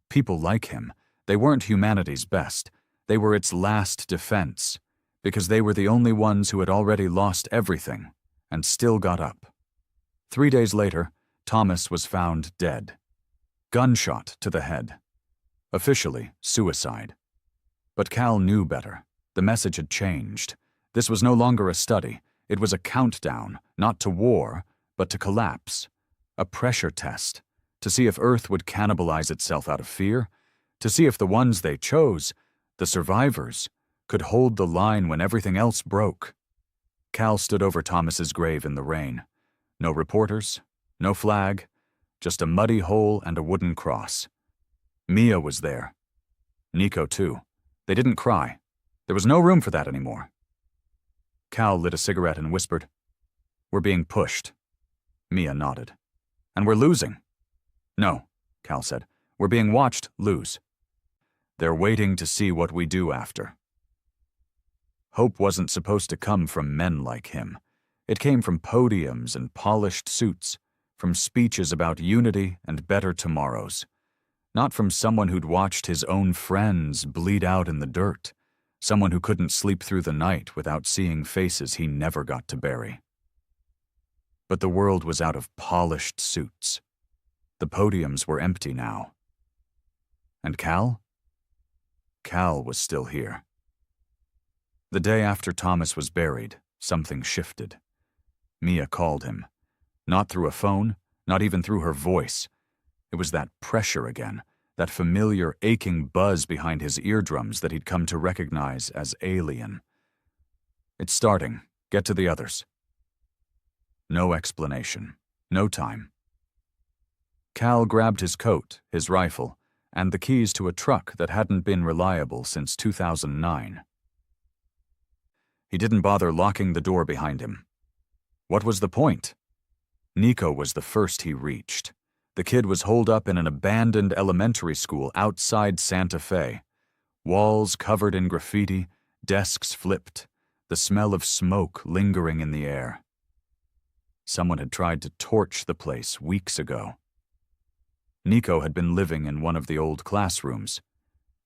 People like him, they weren't humanity's best. They were its last defense, because they were the only ones who had already lost everything and still got up. 3 days later, Thomas was found dead. Gunshot to the head. Officially, suicide. But Cal knew better. The message had changed. This was no longer a study. It was a countdown, not to war, but to collapse. A pressure test, to see if Earth would cannibalize itself out of fear, to see if the ones they chose, the survivors, could hold the line when everything else broke. Cal stood over Thomas's grave in the rain. No reporters, no flag, just a muddy hole and a wooden cross. Mia was there. Nico, too. They didn't cry. There was no room for that anymore. Cal lit a cigarette and whispered, "We're being pushed." Mia nodded. "And we're losing." "No," Cal said. "We're being watched lose. They're waiting to see what we do after." Hope wasn't supposed to come from men like him. It came from podiums and polished suits, from speeches about unity and better tomorrows. Not from someone who'd watched his own friends bleed out in the dirt, someone who couldn't sleep through the night without seeing faces he never got to bury. But the world was out of polished suits. The podiums were empty now. And Cal? Cal was still here. The day after Thomas was buried, something shifted. Mia called him. Not through a phone, not even through her voice. It was that pressure again, that familiar aching buzz behind his eardrums that he'd come to recognize as alien. "It's starting. Get to the others." No explanation. No time. Cal grabbed his coat, his rifle, and the keys to a truck that hadn't been reliable since 2009. He didn't bother locking the door behind him. What was the point? Nico was the first he reached. The kid was holed up in an abandoned elementary school outside Santa Fe. Walls covered in graffiti, desks flipped, the smell of smoke lingering in the air. Someone had tried to torch the place weeks ago. Nico had been living in one of the old classrooms.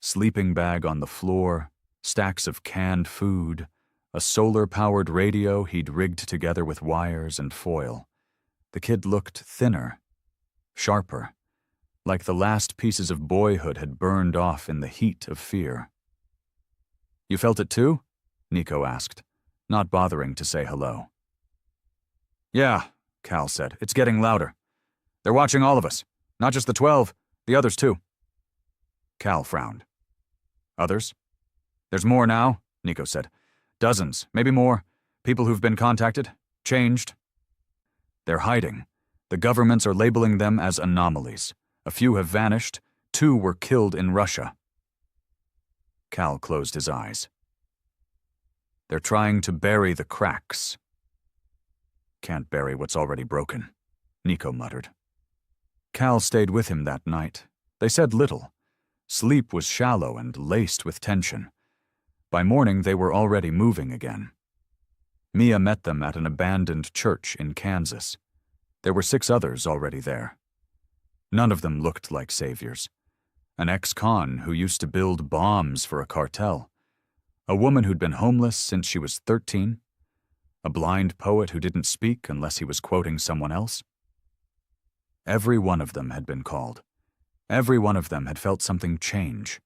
Sleeping bag on the floor, stacks of canned food, a solar-powered radio he'd rigged together with wires and foil. The kid looked thinner, sharper, like the last pieces of boyhood had burned off in the heat of fear. "You felt it too?" Nico asked, not bothering to say hello. "Yeah," Cal said. "It's getting louder. They're watching all of us. Not just the 12, the others too." Cal frowned. "Others?" "There's more now," Nico said. "Dozens, maybe more. People who've been contacted, changed. They're hiding. The governments are labeling them as anomalies. A few have vanished. 2 were killed in Russia." Cal closed his eyes. "They're trying to bury the cracks." "Can't bury what's already broken," Nico muttered. Cal stayed with him that night. They said little. Sleep was shallow and laced with tension. By morning, they were already moving again. Mia met them at an abandoned church in Kansas. There were 6 others already there. None of them looked like saviors. An ex-con who used to build bombs for a cartel. A woman who'd been homeless since she was 13. A blind poet who didn't speak unless he was quoting someone else. Every one of them had been called. Every one of them had felt something change.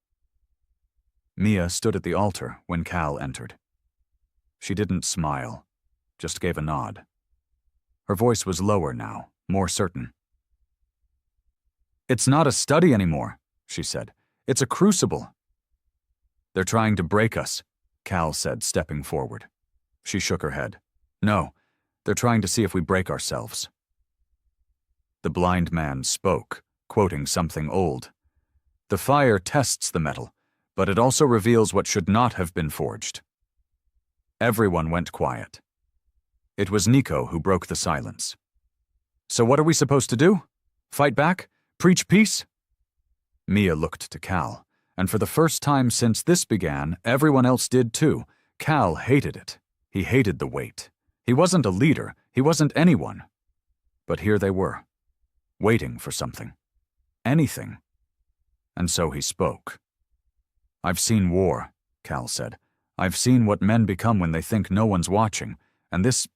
Mia stood at the altar when Cal entered. She didn't smile, just gave a nod. Her voice was lower now, more certain. "It's not a study anymore," she said. "It's a crucible." "They're trying to break us," Cal said, stepping forward. She shook her head. "No, they're trying to see if we break ourselves." The blind man spoke, quoting something old. "The fire tests the metal, but it also reveals what should not have been forged." Everyone went quiet. It was Nico who broke the silence. "So what are we supposed to do? Fight back? Preach peace?" Mia looked to Cal, and for the first time since this began, everyone else did too. Cal hated it. He hated the wait. He wasn't a leader. He wasn't anyone. But here they were, waiting for something. Anything. And so he spoke. "I've seen war," Cal said. "I've seen what men become when they think no one's watching, and this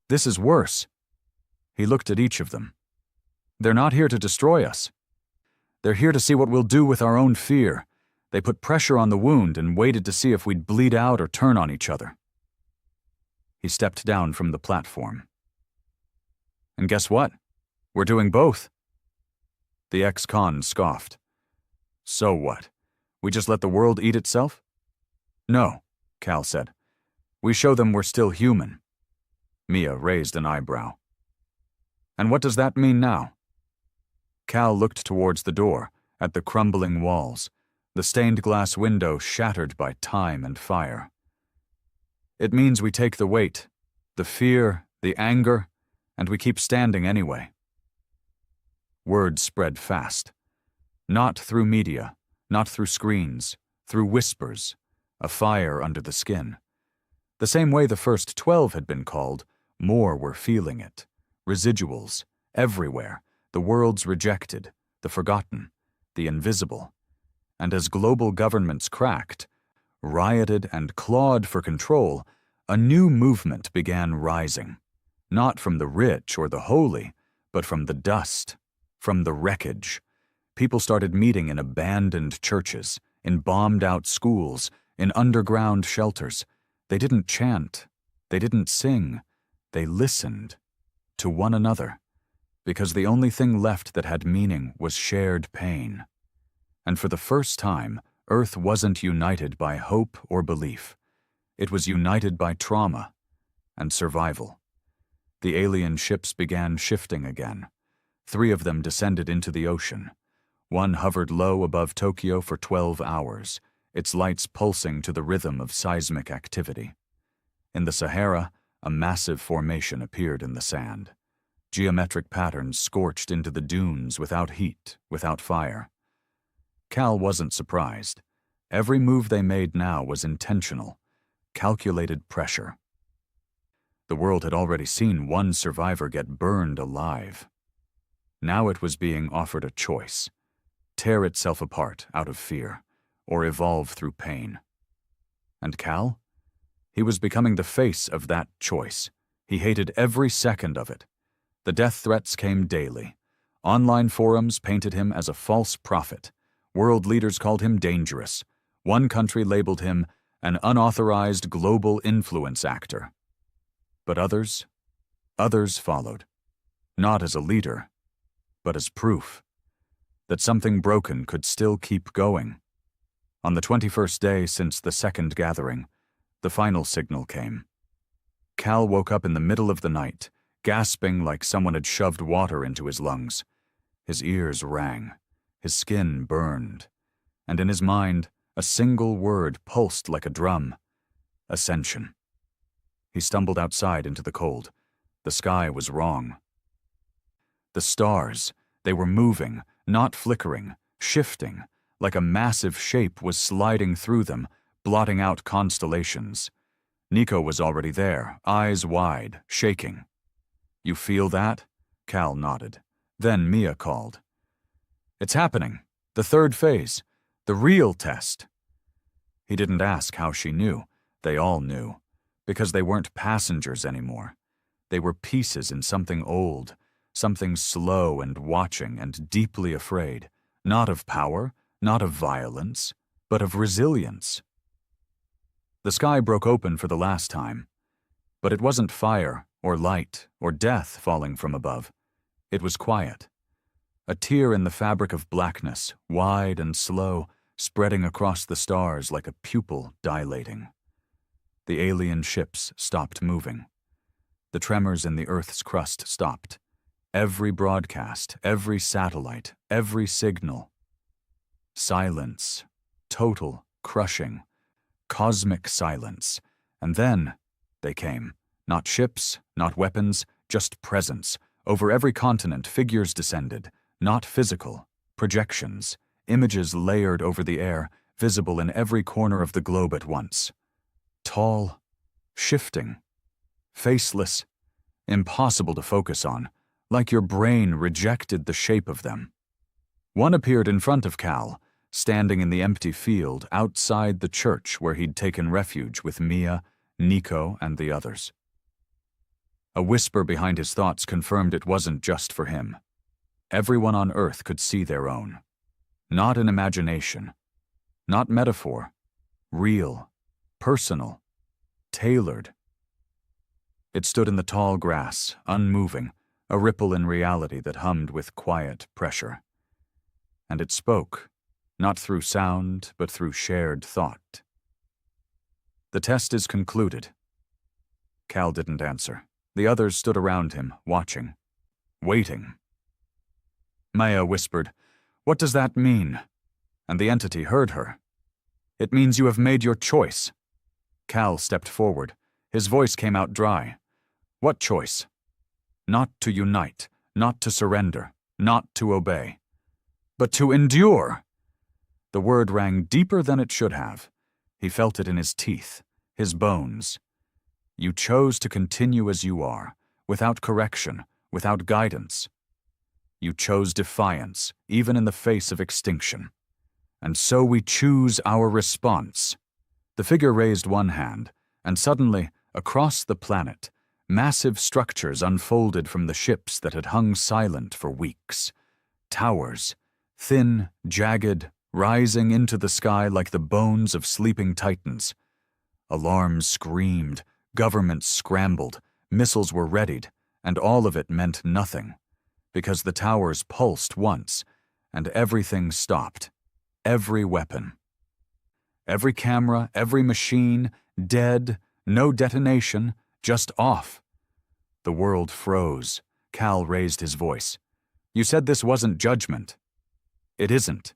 is worse." He looked at each of them. "They're not here to destroy us. They're here to see what we'll do with our own fear. They put pressure on the wound and waited to see if we'd bleed out or turn on each other." He stepped down from the platform. "And guess what? We're doing both." The ex-con scoffed. "So what? We just let the world eat itself?" "No," Cal said. "We show them we're still human." Mia raised an eyebrow. "And what does that mean now?" Cal looked towards the door, at the crumbling walls, the stained glass window shattered by time and fire. "It means we take the weight, the fear, the anger, and we keep standing anyway." Word spread fast. Not through media, not through screens, through whispers, a fire under the skin. The same way the first 12 had been called, more were feeling it. Residuals, everywhere, the world's rejected, the forgotten, the invisible. And as global governments cracked, rioted and clawed for control, a new movement began rising. Not from the rich or the holy, but from the dust, from the wreckage. People started meeting in abandoned churches, in bombed-out schools, in underground shelters. They didn't chant. They didn't sing. They listened to one another, because the only thing left that had meaning was shared pain. And for the first time, Earth wasn't united by hope or belief. It was united by trauma and survival. The alien ships began shifting again. 3 of them descended into the ocean. One hovered low above Tokyo for 12 hours, its lights pulsing to the rhythm of seismic activity. In the Sahara, a massive formation appeared in the sand. Geometric patterns scorched into the dunes without heat, without fire. Cal wasn't surprised. Every move they made now was intentional, calculated pressure. The world had already seen one survivor get burned alive. Now it was being offered a choice: tear itself apart out of fear, or evolve through pain. And Cal? He was becoming the face of that choice. He hated every second of it. The death threats came daily. Online forums painted him as a false prophet. World leaders called him dangerous. One country labeled him an unauthorized global influence actor. But others followed. Not as a leader, but as proof that something broken could still keep going. On the 21st day since the second gathering, the final signal came. Cal woke up in the middle of the night, gasping like someone had shoved water into his lungs. His ears rang, his skin burned, and in his mind, a single word pulsed like a drum: ascension. He stumbled outside into the cold. The sky was wrong. The stars, they were moving, not flickering, shifting, like a massive shape was sliding through them, blotting out constellations. Nico was already there, eyes wide, shaking. "You feel that?" Cal nodded. Then Mia called. "It's happening. The third phase. The real test." He didn't ask how she knew. They all knew. Because they weren't passengers anymore. They were pieces in something old, something slow and watching and deeply afraid, not of power, not of violence, but of resilience. The sky broke open for the last time, but it wasn't fire or light or death falling from above. It was quiet. A tear in the fabric of blackness, wide and slow, spreading across the stars like a pupil dilating. The alien ships stopped moving. The tremors in the Earth's crust stopped. Every broadcast, every satellite, every signal. Silence. Total, crushing, cosmic silence. And then they came. Not ships, not weapons, just presence. Over every continent, figures descended. Not physical. Projections. Images layered over the air, visible in every corner of the globe at once. Tall, shifting, faceless, impossible to focus on, like your brain rejected the shape of them. One appeared in front of Cal, standing in the empty field outside the church where he'd taken refuge with Mia, Nico, and the others. A whisper behind his thoughts confirmed it wasn't just for him. Everyone on Earth could see their own. Not in imagination, not metaphor, real, personal, tailored. It stood in the tall grass, unmoving, a ripple in reality that hummed with quiet pressure. And it spoke, not through sound, but through shared thought. The test is concluded. Cal didn't answer. The others stood around him, watching, waiting. Maya whispered, "What does that mean?" And the entity heard her. "It means you have made your choice." Cal stepped forward. His voice came out dry. "What choice?" "Not to unite, not to surrender, not to obey, but to endure." The word rang deeper than it should have. He felt it in his teeth, his bones. You chose to continue as you are, without correction, without guidance. You chose defiance, even in the face of extinction. And so we choose our response. The figure raised one hand, and suddenly, across the planet, massive structures unfolded from the ships that had hung silent for weeks. Towers, thin, jagged, rising into the sky like the bones of sleeping titans. Alarms screamed, governments scrambled, missiles were readied, and all of it meant nothing. Because the towers pulsed once, and everything stopped. Every weapon. Every camera, every machine, dead, no detonation, just off. The world froze. Cal raised his voice. "You said this wasn't judgment." "It isn't.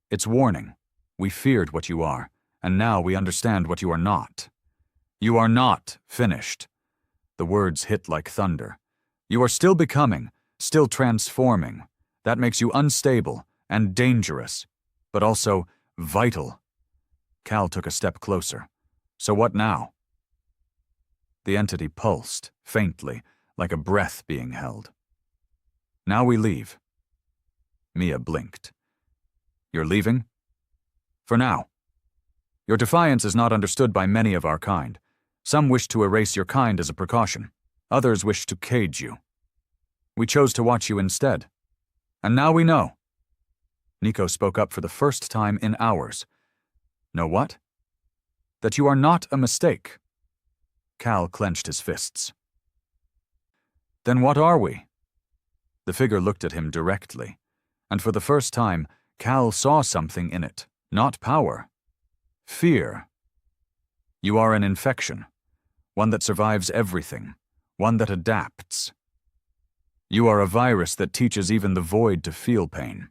It's warning. We feared what you are, and now we understand what you are not. You are not finished." The words hit like thunder. "You are still becoming, still transforming. That makes you unstable and dangerous, but also vital." Cal took a step closer. "So what now?" The entity pulsed, faintly, like a breath being held. "Now we leave." Mia blinked. "You're leaving?" "For now. Your defiance is not understood by many of our kind. Some wish to erase your kind as a precaution. Others wish to cage you. We chose to watch you instead. And now we know." Nico spoke up for the first time in hours. "Know what?" "That you are not a mistake." Cal clenched his fists. "Then what are we?" The figure looked at him directly, and for the first time, Cal saw something in it. Not power. Fear. "You are an infection. One that survives everything. One that adapts. You are a virus that teaches even the void to feel pain."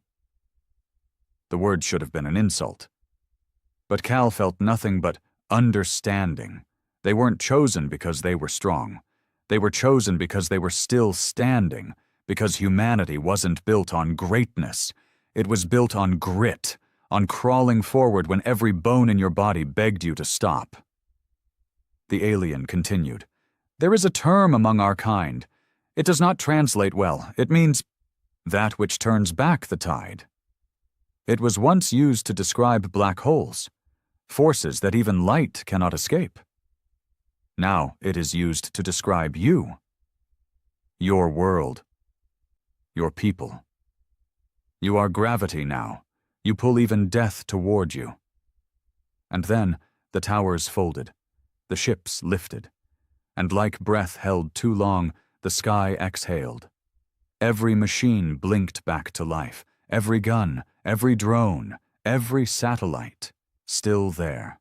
The word should have been an insult. But Cal felt nothing but understanding. They weren't chosen because they were strong. They were chosen because they were still standing, because humanity wasn't built on greatness. It was built on grit, on crawling forward when every bone in your body begged you to stop. The alien continued. "There is a term among our kind. It does not translate well. It means that which turns back the tide. It was once used to describe black holes, forces that even light cannot escape. Now it is used to describe you, your world, your people. You are gravity now. You pull even death toward you. And then the towers folded, the ships lifted, and like breath held too long, the sky exhaled. Every machine blinked back to life, every gun, every drone, every satellite, still there,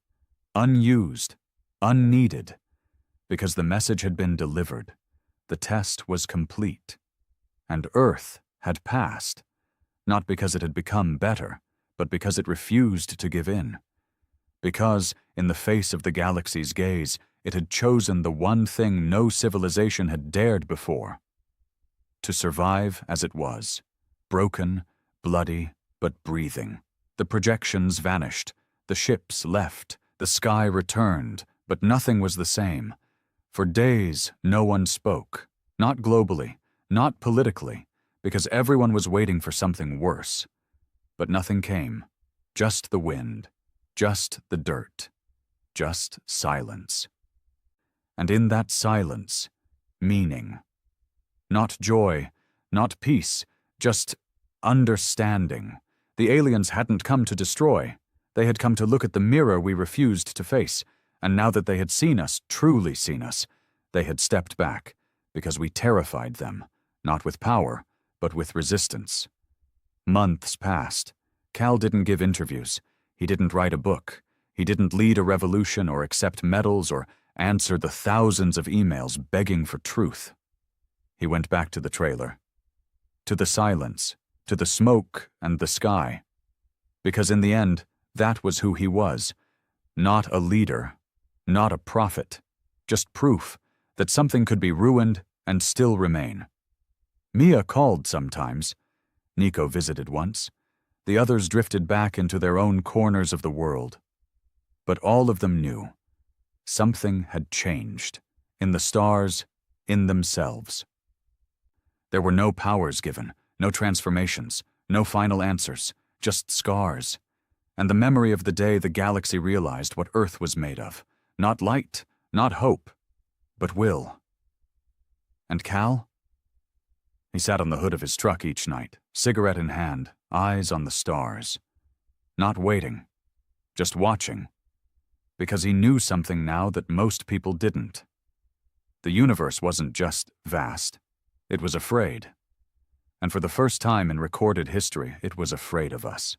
unused, unneeded, because the message had been delivered, the test was complete, and Earth had passed, not because it had become better, but because it refused to give in. Because, in the face of the galaxy's gaze, it had chosen the one thing no civilization had dared before: to survive as it was, broken, bloody, but breathing. The projections vanished, the ships left, the sky returned, but nothing was the same. For days, no one spoke, not globally, not politically, because everyone was waiting for something worse. But nothing came, just the wind, just the dirt, just silence. And in that silence, meaning. Not joy, not peace, just understanding. The aliens hadn't come to destroy. They had come to look at the mirror we refused to face, and now that they had seen us, truly seen us, they had stepped back, because we terrified them, not with power, but with resistance. Months passed. Cal didn't give interviews. He didn't write a book. He didn't lead a revolution or accept medals or answer the thousands of emails begging for truth. He went back to the trailer, to the silence, to the smoke and the sky. Because in the end, that was who he was. Not a leader, not a prophet, just proof that something could be ruined and still remain. Mia called sometimes. Nico visited once. The others drifted back into their own corners of the world. But all of them knew. Something had changed. In the stars, in themselves. There were no powers given, no transformations, no final answers, just scars. And the memory of the day the galaxy realized what Earth was made of. Not light, not hope, but will. And Cal? He sat on the hood of his truck each night, cigarette in hand, eyes on the stars. Not waiting, just watching. Because he knew something now that most people didn't. The universe wasn't just vast. It was afraid. And for the first time in recorded history, it was afraid of us.